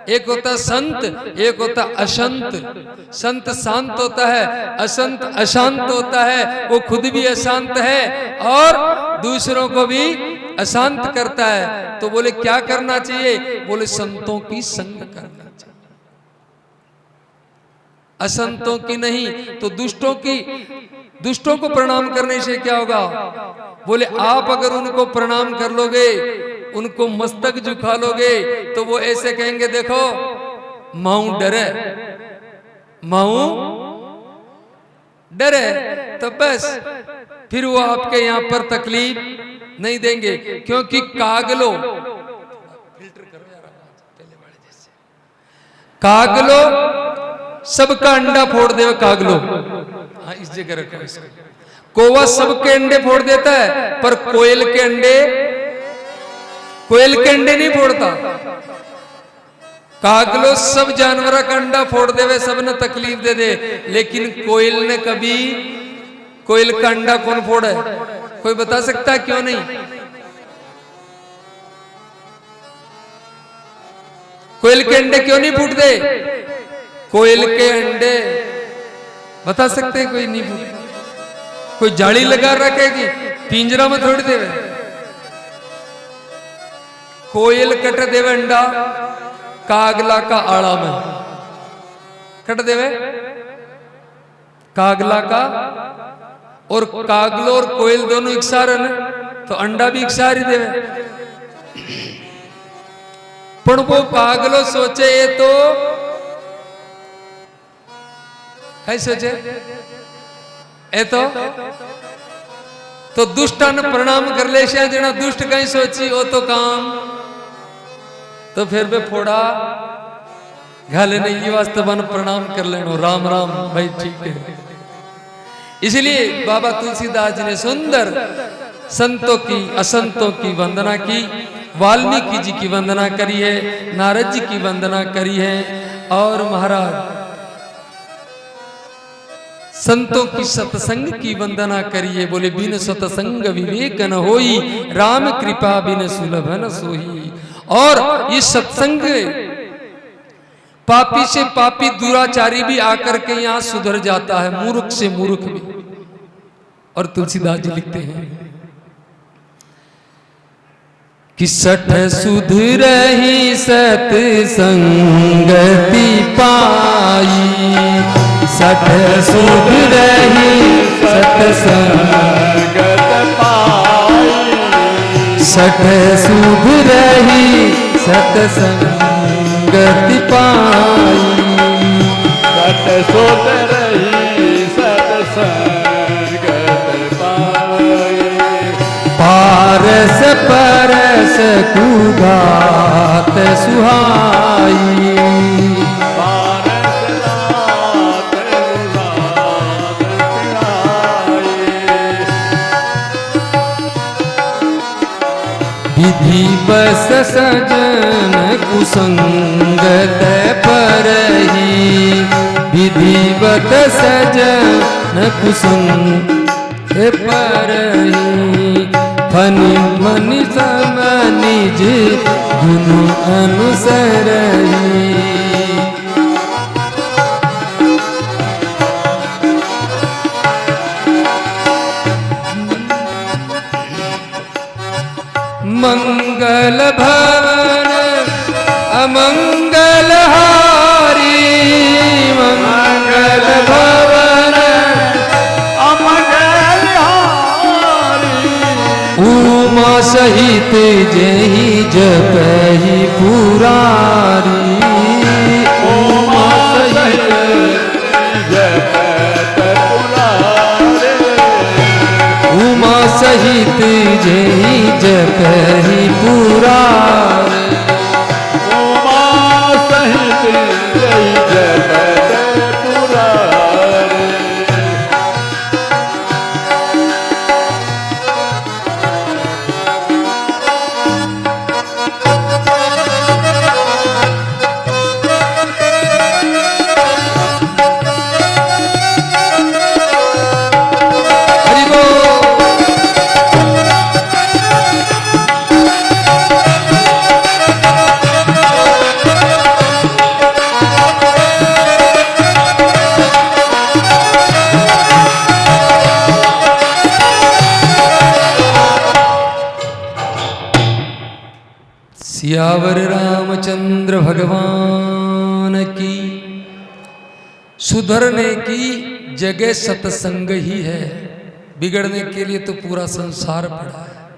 एक होता संत, एक होता अशंत। संत शांत होता है, असंत अशांत होता है। वो खुद भी अशांत है और दूसरों को भी अशांत करता है। तो बोले क्या करना चाहिए? बोले संतों की संग करना चाहिए, असंतों की नहीं। तो दुष्टों को प्रणाम करने से क्या होगा? बोले आप अगर उनको प्रणाम कर लोगे, उनको मस्तक झुका लोगे, तो वो ऐसे कहेंगे, देखो माऊ डरे, माऊ डरे, तो बस फिर वो आपके यहां पर तकलीफ नहीं देंगे। क्योंकि कागलो, कागलो सबका अंडा फोड़ देवे। कागलो, हाँ इस जगह रखो इसको। कौवा सबके अंडे फोड़ देता है, पर कोयल के अंडे नहीं फोड़ता। कागलो सब जानवर का अंडा फोड़ देवे, सब ने तकलीफ दे दे, लेकिन कोयल ने कभी, कोयल का अंडा कौन फोड़ा है? कोई बता सकता है क्यों नहीं? कोयल के अंडे क्यों नहीं फूटते? कोयल के अंडे बता सकते हैं? कोई नहीं फूटते। कोई जाली लगा रखेगी, पिंजरा में थोड़ी देवे। कोयल कट देवे अंडा कागला का आड़ा में, कट देवे कागला का। और कागलो और कोयल दोनों इकसार है, तो अंडा भी इकसार ही देवे। पर वो कागलो सोचे, ये कैसे सोचे? ए तो दुष्टन प्रणाम कर ले, जना दुष्ट कहीं सोची वो तो काम। तो फिर भी फोड़ा घाले नहीं, ये वास्तवन प्रणाम कर लेनो, राम राम भाई, ठीक है। इसलिए बाबा तुलसीदास जी ने सुंदर संतों की असंतों की वंदना की। वाल्मीकि जी की वंदना करी है, नारद जी की वंदना करी है, और महाराज संतों की सत्संग की वंदना करिए। बोले बिन सत्संग विवेक न होई, राम कृपा बिन सुलभ न सोही। और ये सत्संग, पापी से पापी दुराचारी भी आकर के यहाँ सुधर जाता है, मूर्ख से मूर्ख भी। और तुलसीदास जी लिखते हैं कि सठ सुध रही सतसंगति पाई, सठ सुध रही सतसंगत पाई, सठ सुध रही सतसंगति पाई, सठ सुध रही सतसंगत पाई, पारस परस कुगात सुहाई, पारस नाथ उदात विधि बस सजन कुसंगत परही, विधिवत सजन कुसंग परही, फनि मनि सम निज गुण अनुसरही, मंगल भवन अमंगल हारी, मंगल भवन अमंगल हारी, उमा सहित जहि जपहि पुरारी, उमा सहित जपत पुरारे, उमा सहित जहि जपहि पुरारी, उमा सहित जय जपत पुरारे, हरि बोल। सियावर रामचंद्र भगवान की। सुधरने की जगह सत्संग ही है, बिगड़ने के लिए तो पूरा संसार पड़ा है।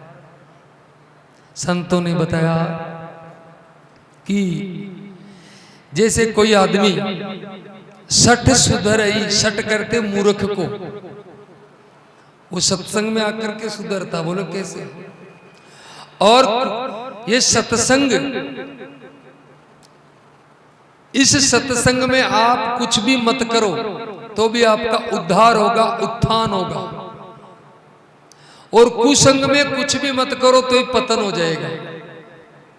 संतों ने बताया कि जैसे कोई आदमी सठ सुधरई, सठ करते मूर्ख को, वो सत्संग में आकर के सुधरता। बोलो कैसे? और ये सत्संग, इस सत्संग में आप कुछ भी मत करो तो भी आपका उद्धार होगा, उत्थान होगा। और कुसंग में कुछ भी मत करो तो ही पतन हो जाएगा।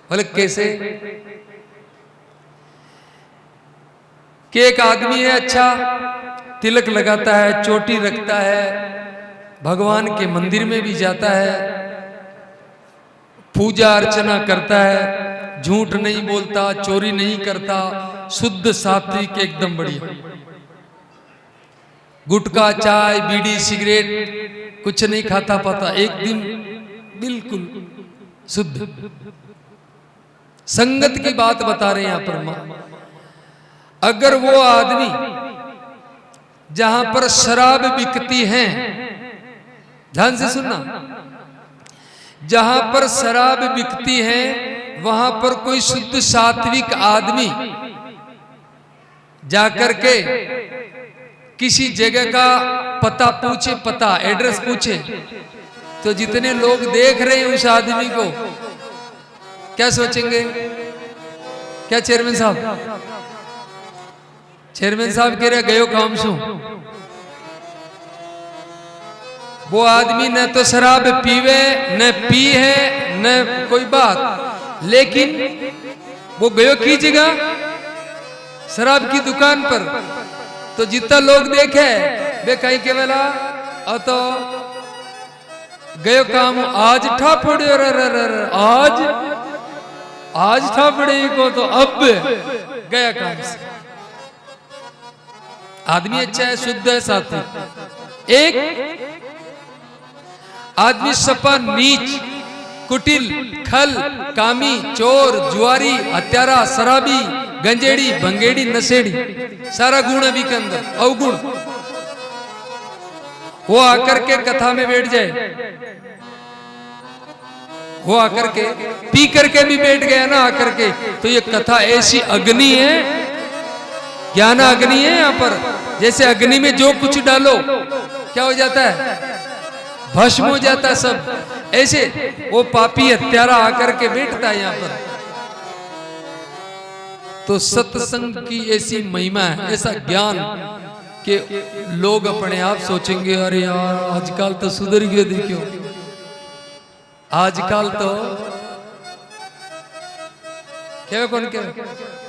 बोले कैसे? कि एक आदमी है, अच्छा तिलक लगाता है, चोटी रखता है, भगवान के मंदिर में भी जाता है, पूजा अर्चना करता है, झूठ नहीं बोलता, चोरी नहीं करता, शुद्ध सात्विक एकदम बढ़िया, गुटखा चाय बीड़ी सिगरेट कुछ नहीं खाता पाता, एक दिन बिल्कुल शुद्ध। संगत की बात बता रहे हैं यहां पर मां। अगर वो आदमी जहां पर शराब बिकती है, ध्यान से सुनना, जहां पर शराब बिकती है वहां पर कोई शुद्ध सात्विक आदमी जाकर के किसी जगह का पता पूछे, पता एड्रेस पूछे, तो जितने लोग देख रहे हैं उस आदमी को क्या सोचेंगे? क्या चेयरमैन साहब? चेयरमैन साहब कह रहे गयो काम सु। वो आदमी न तो शराब पीवे, न पी है, न कोई बात, लेकिन वो गयो की जगह शराब की दुकान पर, तो जितना लोग देखे वे कहीं के वेला तो गयो काम आज ठा पड़े, आज ठा पड़े को, तो अब गया काम से। आदमी अच्छा है, शुद्ध है, साथी। एक आदमी सपा नीच, कुटिल, खल, कामी, चोर, जुआरी, हत्यारा, शराबी, गंजेड़ी, भंगेड़ी, नशेड़ी, सारा गुण अभी के अंदर अवगुण, वो आकर के कथा में बैठ जाए, वो आकर के पी करके भी बैठ गया ना आकर के, तो ये कथा ऐसी अग्नि है, ज्ञान अग्नि है यहाँ पर। जैसे अग्नि में जो कुछ डालो क्या हो जाता है, भस्म हो जाता है सब। ऐसे वो पापी हत्यारा आकर के बैठता है यहाँ पर। तो सत्संग की ऐसी महिमा है, ऐसा ज्ञान कि लोग अपने आप सोचेंगे अरे यार आजकल तो सुधर गए, देखियो आजकल तो क्या कौन क्या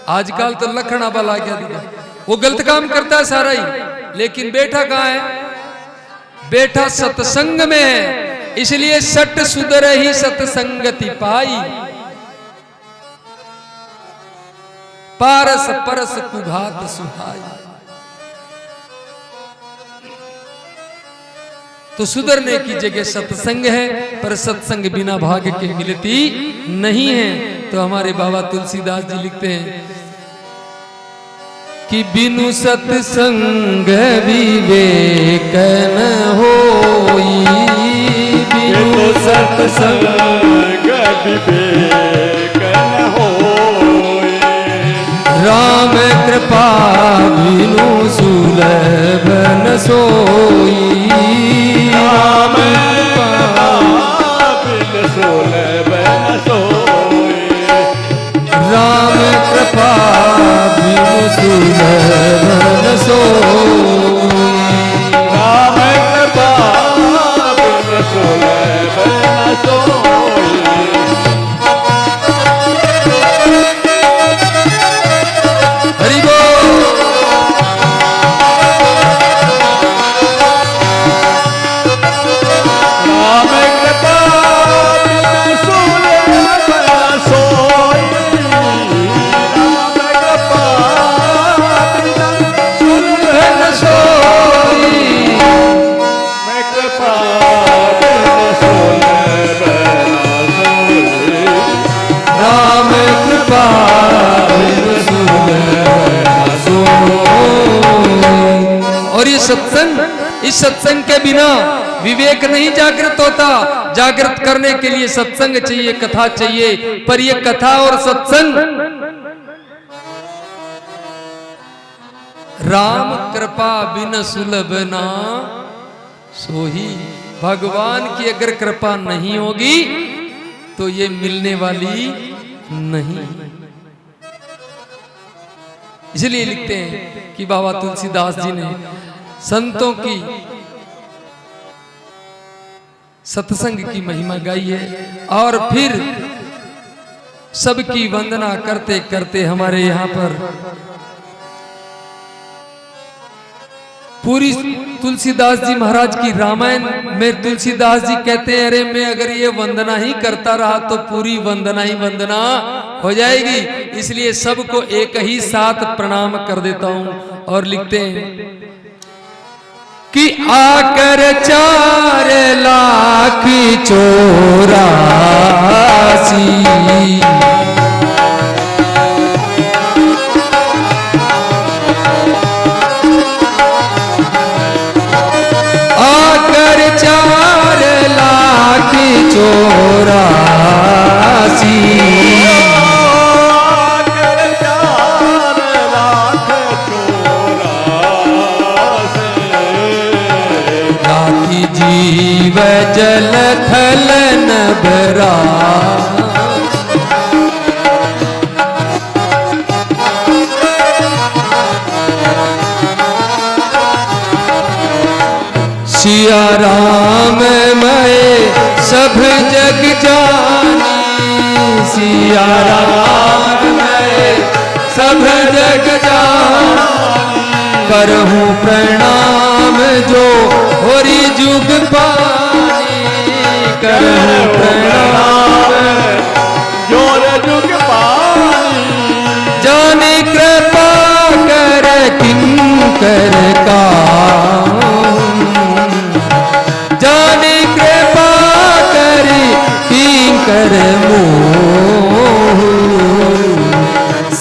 आजकल तो लखना वाला क्या दिखा, वो गलत काम करता है सारा ही, लेकिन बैठा कहाँ है, बैठा सत्संग में है। इसलिए सट सुधर ही सत्संगति पाई, पारस परस कुघात सुहाई। तो सुधरने की जगह सत्संग है, पर सत्संग बिना भाग्य के मिलती नहीं है। तो हमारे बाबा तुलसीदास जी लिखते हैं कि बिनु सत्संग विवेक न होई, बिनु सत्संग विवेक न होई, राम कृपा बिनु सुलभ न सोई, राम कृपा बिनु सुलभ न सोई, राम कृपा बिनु सुलभ न सोई, राम कृपा बिनु सुलभ न सोई। हरि बोल। राम कृपा बिनु सुलभ न सोई, राम कृपा बिनु सुलभ न सोई, मैं कृपा बिनु सुलभ न सोई, राम कृपा बिनु सुलभ न सोई। और ये सत्संग, इस सत्संग के बिना विवेक नहीं जागृत होता। जागृत करने के लिए सत्संग चाहिए, कथा चाहिए, पर ये कथा और सत्संग राम कृपा बिन सुलभ ना सोही। भगवान की अगर कृपा नहीं होगी तो ये मिलने वाली नहीं। इसलिए लिखते हैं कि बाबा तुलसीदास जी ने संतों की सत्संग की महिमा गाई है। और फिर सबकी वंदना करते करते हमारे यहाँ पर पूरी तुलसीदास जी महाराज की रामायण में तुलसीदास जी कहते हैं अरे मैं अगर ये वंदना ही करता रहा तो पूरी वंदना ही वंदना हो जाएगी। इसलिए सबको एक ही साथ प्रणाम कर देता हूं। और लिखते हैं कि आकर 4 लाख 84 आकर 4 लाख 84 जीव जल थल नभरा सिया राम मैं सब जग जानी, सिया राम मैं सब जग जानी, करहूँ प्रणाम जो होरी जुग पानी, करहूँ प्रणाम जोर जुग पानी, जाने कृपा कर किंकर का, जाने कृपा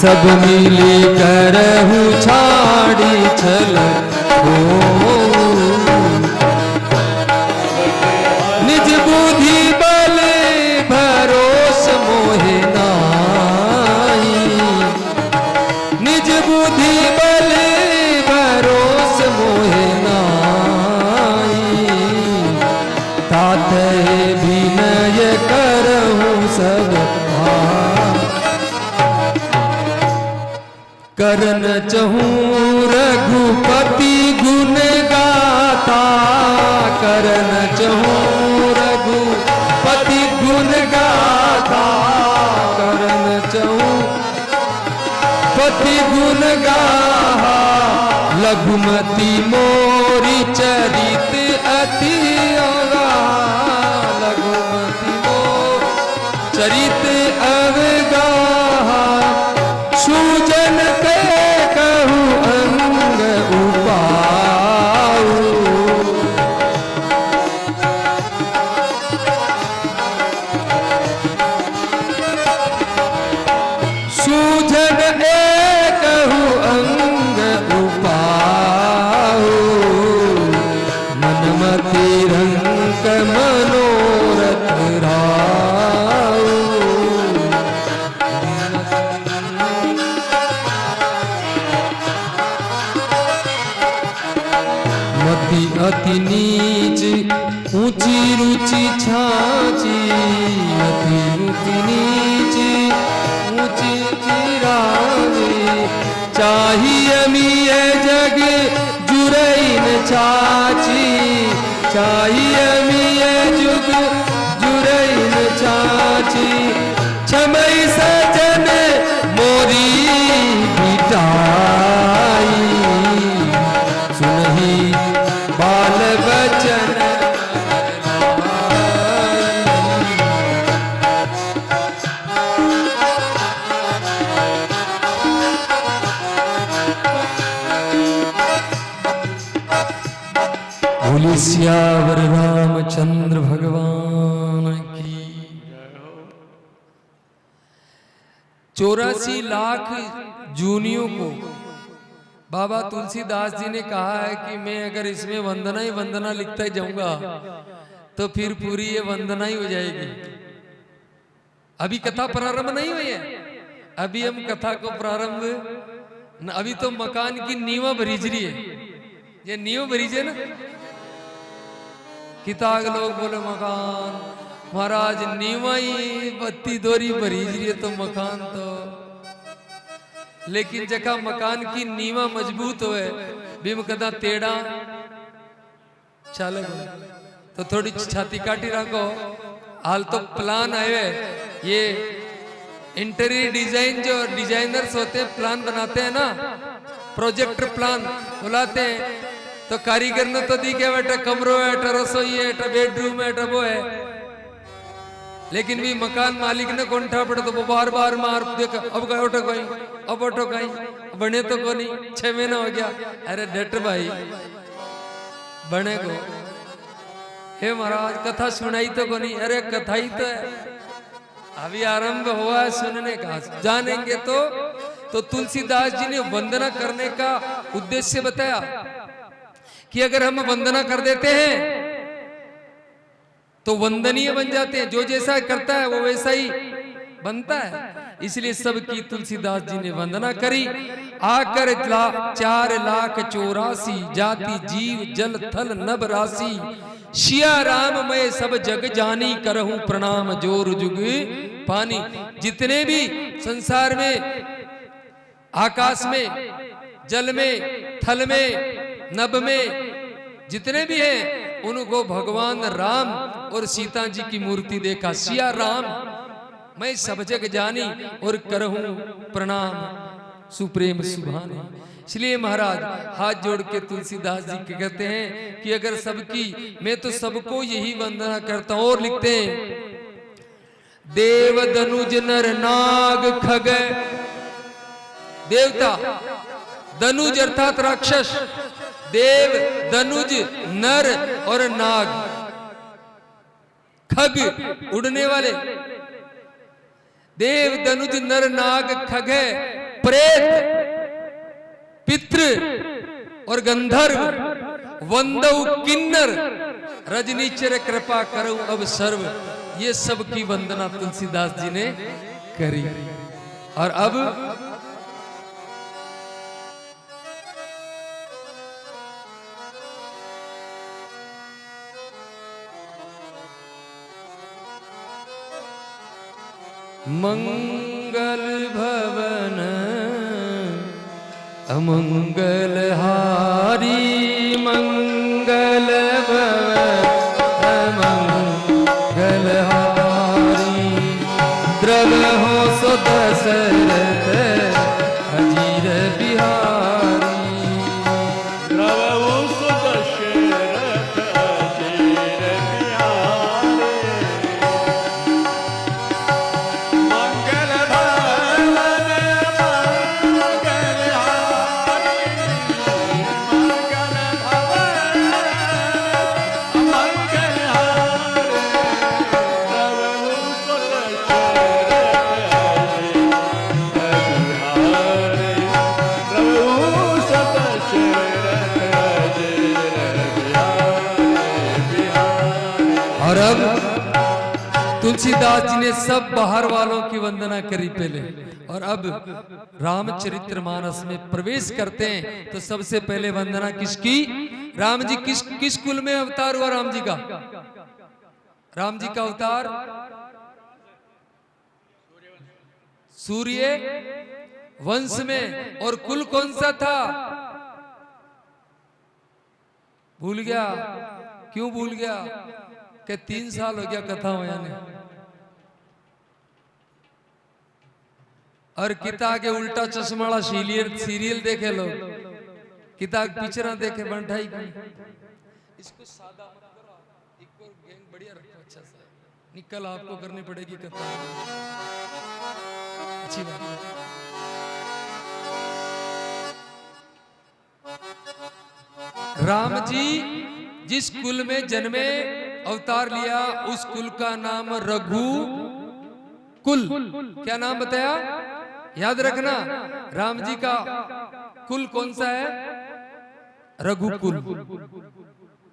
सब मिली करहु छाड़ी छल हो निज बुद्धि बल भरोस मोहे नाई निज बुद्धि बल भरोस मोहे नाई तात विनय करहु सब करन चहूँ रघुपति गुण गाता करन चहूँ रघुपति गुण गाता करन चहूँ पति गुण गाहा लघुमती मोरी चरित अति लघुमती मोर चरित अवगाहा सुजन के कहूँ अंग उपाऊ सुजन कहूँ अंग उपाऊ मनमति रंग मनोरथ राऊ मति अति नीच ऊंची रुचि छाची अति रुचि नीच ऊंची चिरानी चाहिए मिय जग जुरैन चाची चाहिए मिय जुग जुरैन चाची छमई सजन मोरी बिटाई सुनहि बाल बचन बोले सियावर रामचंद्र भगवान की 84 लाख जूनियों को बाबा तुलसीदास जी ने कहा है कि मैं अगर इसमें वंदना ही वंदना लिखता ही जाऊंगा तो फिर पूरी ये वंदना ही हो जाएगी। अभी कथा प्रारंभ नहीं हुई है, अभी हम कथा को प्रारंभ अभी तो मकान की नींव भरीज रही है। ये नींव भरीज है ना, किताग लोग बोले मकान महाराज नींव ही बत्ती दोरी भरीज रही है तो मकान तो, लेकिन जगह मकान की नींवा मजबूत होए भीम कदा टेढ़ा चले तो थोड़ी छाती काटी रखो। हाल तो प्लान आए ये इंटीरियर डिजाइन जो डिजाइनर्स होते हैं प्लान बनाते हैं ना, प्रोजेक्टर प्लान बुलाते हैं तो कारीगर ने तो दी क्या बेटा कमरों है एटा रसोई है एटा बेडरूम है एटा वो है, लेकिन भी मकान मालिक ने कोंठा पड़े तो वो बार बार मार देख अब गए ऑटो कहीं अब ऑटो कहीं बने तो को नहीं 6 महीना हो गया। अरे डट भाई बने को हे महाराज कथा सुनाई तो को नहीं, अरे कथा ही तो है अभी आरंभ हुआ है सुनने का, जानेंगे तो तुलसीदास जी ने वंदना करने का उद्देश्य बताया कि अगर हम वंदना कर देते हैं तो वंदनीय बन जाते हैं, जो जैसा करता है वो वैसा ही बनता है। इसलिए सबकी तुलसीदास जी ने वंदना करी। आकर 4,84,000 जाति जीव जल थल नभ राशि, सिया राम मैं सब जग जानी करहूं प्रणाम जोर जुग पानी। जितने भी संसार में आकाश में जल में थल में नभ में जितने भी हैं उनको भगवान राम और सीता जी की मूर्ति देखा। सिया राम मैं सब जग जानी और करहूं प्रणाम सुप्रेम सुभानी। इसलिए महाराज हाथ जोड़ के तुलसीदास जी के कहते हैं कि अगर सबकी, मैं तो सबको यही वंदना करता हूं। और लिखते हैं देव दनुज नर नाग खग, देवता दनुज अर्थात राक्षस, देव दनुज नर और नाग, खग उड़ने वाले, देव दनुज नर नाग खग है प्रेत, पितृ और गंधर्व, वंदऊ किन्नर, रजनीचर कृपा करो अब सर्व, ये सब की वंदना तुलसीदास जी ने करी। और अब मंगल भवन अमंगल हारी, मंगल भवन अमंगल हारी, द्रवहो सो दशरथ अजीर बिहारी। द्रवहु सो दशरथ अजीर बिहारी, मंगल भवन मंगल हारी, मंगल भवन मंगल हारी, द्रवहु सो दशरथ अजीर बिहारी, द्रवहु सो दशरथ अजीर बिहारी। और अब तुलसीदास जी ने सब बाहर वालों की वंदना करी पहले, और अब रामचरितमानस में प्रवेश करते हैं तो सबसे पहले वंदना किसकी? राम जी किस कुल में अवतार हुआ राम जी का? राम जी का अवतार सूर्य वंश में, और कुल कौन सा था? भूल गया? क्यों भूल गया? कि 3 साल हो गया कथा हो यानी, और किता के उल्टा चश्माड़ा सीरियल देखे लोग, किता पिक्चर देखे बंठाई की। इसको सादा मत करो, एक और गैंग बढ़िया रखो अच्छा सा, निकल आपको करनी पड़ेगी कथा, अच्छी बात है। राम जी जिस कुल में जन्मे, अवतार लिया, उस कुल का नाम रघु कुल। क्या नाम बताया? याद रखना, राम जी का कुल कौन सा है? रघुकुल।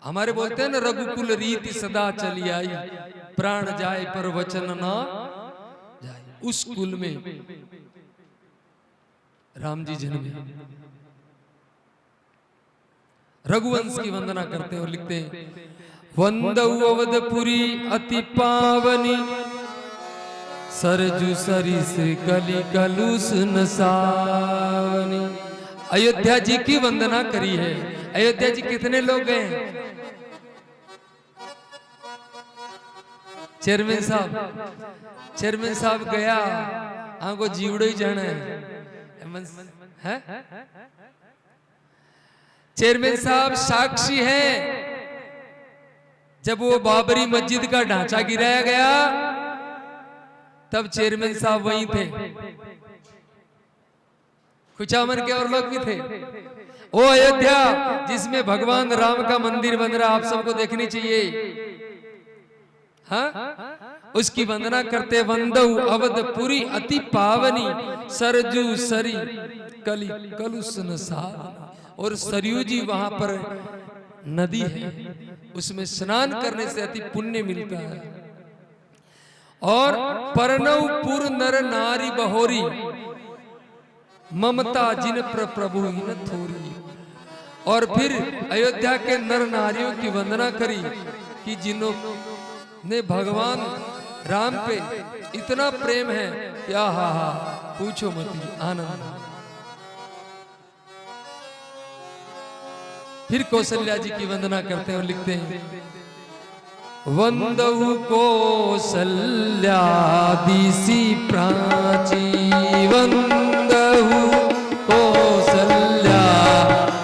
हमारे बोलते हैं ना, रघुकुल रीति सदा चली आई, प्राण जाए पर वचन ना जाए। उस कुल में राम जी जन्मे। रघुवंश की वंदना करते हैं और लिखते हैं, वंदऊ अवधपुरी अति पावनी, सरजू सरिस कली कलुष नसावनी। अयोध्या जी की वंदना करी है। अयोध्या जी कितने लोग गए? चेयरमैन साहब गया, आंको जीवड़ो ही जाना है? चेयरमैन साहब साक्षी हैं, जब वो बाबरी मस्जिद का ढांचा गिराया गया तब चेयरमैन साहब वहीं थे। खुचामन के और लोग भी थे। वो अयोध्या जिसमें भगवान राम का मंदिर बन रहा, आप सबको देखनी चाहिए, हाँ? उसकी वंदना करते, वंदऊ अवधपुरी अति पावनी, सरजू सरी कली कलुष नसावनी। और सरयू जी वहां पर नदी है, उसमें स्नान करने से अति पुण्य मिलता है। और परनवपुर नर नारी बहोरी, ममता जिन प्रभु न थोरी। और फिर अयोध्या के नर नारियों की वंदना करी कि जिन्होंने भगवान राम पे इतना प्रेम है, क्या हा पूछो मती आनंद। फिर कौशल्या जी की वंदना करते हैं और लिखते हैं, वंदऊ कौशल्या दिशि प्राची, वंदऊ कौशल्या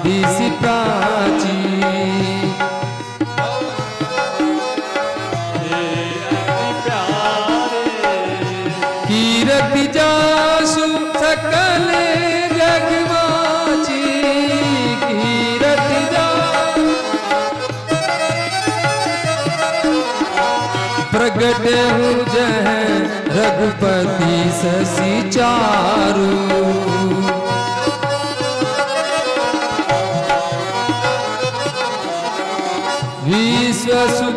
दिशि प्राची। कीरति जासु सकल जगवाची, कीरति प्रगट हूँ जह रघुपति शशि चारु।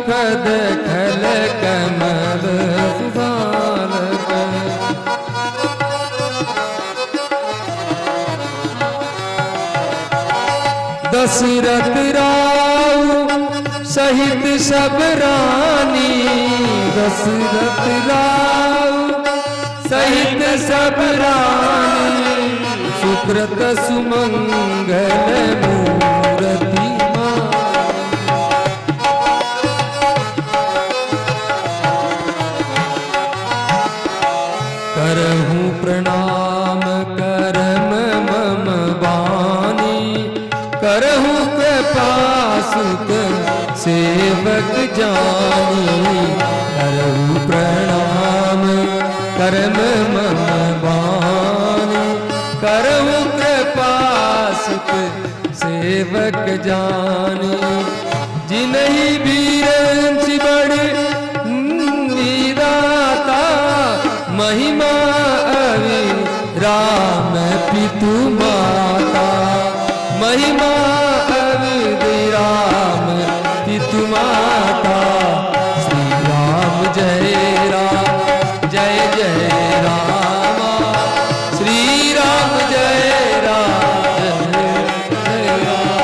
मुखद खल कमल सुधालक। दशरथ राव सहित सब रानी, दशरथ राव सहित सब रानी, सुकृत सुमंगल मूर्ति करहूँ प्रणाम करम मम बानी, करहूँ कृपा सुत सेवक जानी, करहूँ प्रणाम करम मम बानी, करहूँ कृपा सुत सेवक जानी। जिन्हीं वीरंच बड़ वीराता, महिमा अवि राम पितु माता, महिमा अवि राम पितु माता। श्री राम जय राम जय जय राम, श्री राम जय राम जय जय राम।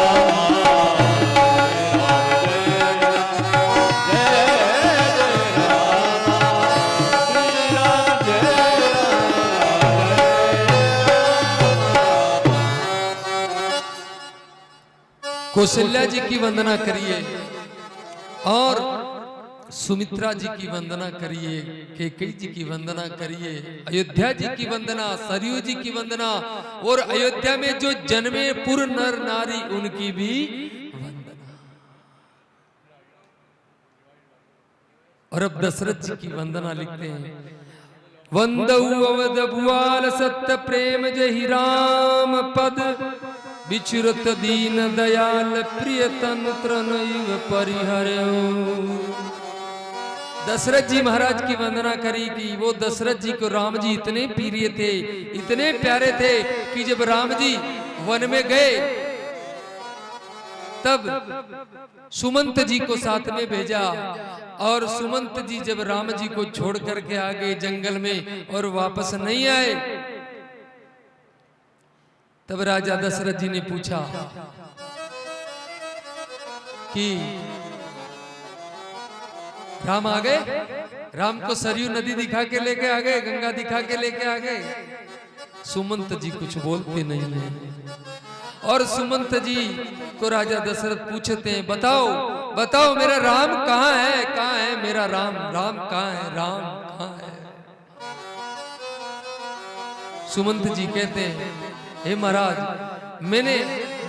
कौशल्या जी की वंदना करिए और सुमित्रा जी की वंदना करिए, कैकेयी जी की वंदना करिए, अयोध्या जी की वंदना, सरयू जी की वंदना, और अयोध्या में जो जन्मे पुर नर नारी उनकी भी वंदना। और अब दशरथ जी की वंदना लिखते हैं। वंदऊ अवध भुआल सत्य प्रेम जहि राम पद, विचुरत दीन दयाल प्रिय तन त्रनैव परिहर्यो। दशरथ जी महाराज की वंदना करी कि वो दशरथ जी को राम जी इतने प्रिय थे, इतने प्यारे थे कि जब राम जी वन में गए तब सुमंत जी को साथ में भेजा, और सुमंत जी जब राम जी को छोड़ करके आ गए जंगल में और वापस नहीं आए, तब राजा दशरथ जी ने पूछा कि राम आ गए? राम को सरयू नदी दिखा के लेके आ गए, गंगा दिखा के लेके आ गए। सुमंत जी कुछ बोलते नहीं है, और सुमंत जी को राजा दशरथ पूछते हैं, बताओ बताओ मेरा राम कहाँ है, कहाँ है मेरा राम, राम कहाँ है, राम कहाँ है? सुमंत जी कहते हैं, हे महाराज मैंने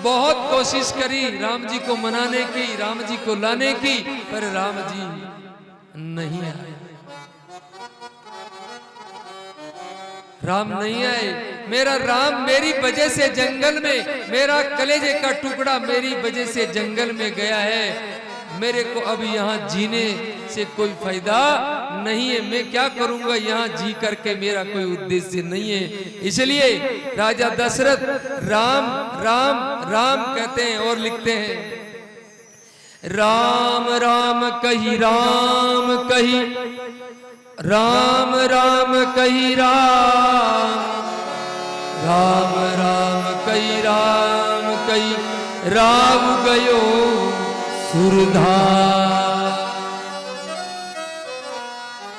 बहुत कोशिश करी राम जी को मनाने की, राम जी को लाने की, पर राम जी नहीं आए, राम नहीं आए। मेरा राम मेरी वजह से जंगल में, मेरा कलेजे का टुकड़ा मेरी वजह से जंगल में गया है, मेरे को अब यहाँ जीने से कोई फायदा नहीं है, मैं क्या करूंगा यहाँ जी करके, मेरा कोई उद्देश्य नहीं है। इसलिए राजा दशरथ राम राम राम कहते हैं और लिखते हैं, राम राम कही राम कही, राम राम कही राम, राम राम कही राम कही, राव गयो सुरधार।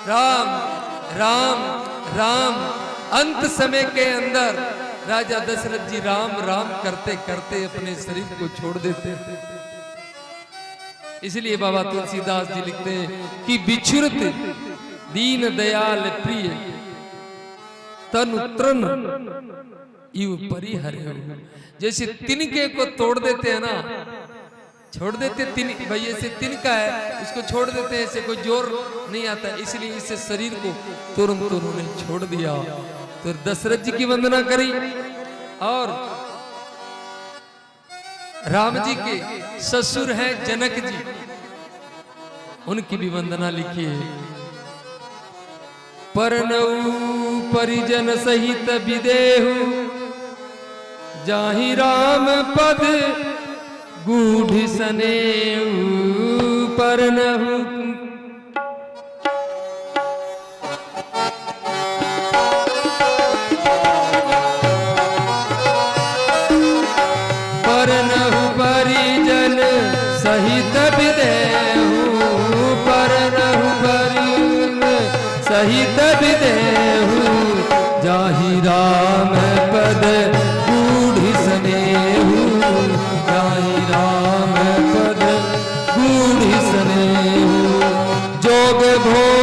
राम राम राम, अंत समय के अंदर राजा दशरथ जी राम राम करते करते अपने शरीर को छोड़ देते थे। इसलिए बाबा तुलसीदास जी लिखते हैं कि बिछुरत दीन दयाल प्रिय तनु तृण इव परिहर्यो। जैसे तिनके को तोड़ देते हैं ना, छोड़ देते, भाई ऐसे तिनका है इसको छोड़ देते हैं, ऐसे कोई जोर नहीं आता, इसलिए इससे शरीर को तुरंत उन्होंने छोड़ दिया। तो दशरथ जी की वंदना करी, और राम जी के ससुर हैं जनक जी, उनकी भी वंदना लिखी है। परनऊ परिजन सहित विदेहु, जाहि राम पद गूढ़ सनेऊ। पर परनहु परनहु परिजन सहित विदेहु परनहु परिजन सहित विदेहु जाहि राम पद गूढ़ स्नेहु जाहि राम पद गूढ़ स्नेहु जोग भोग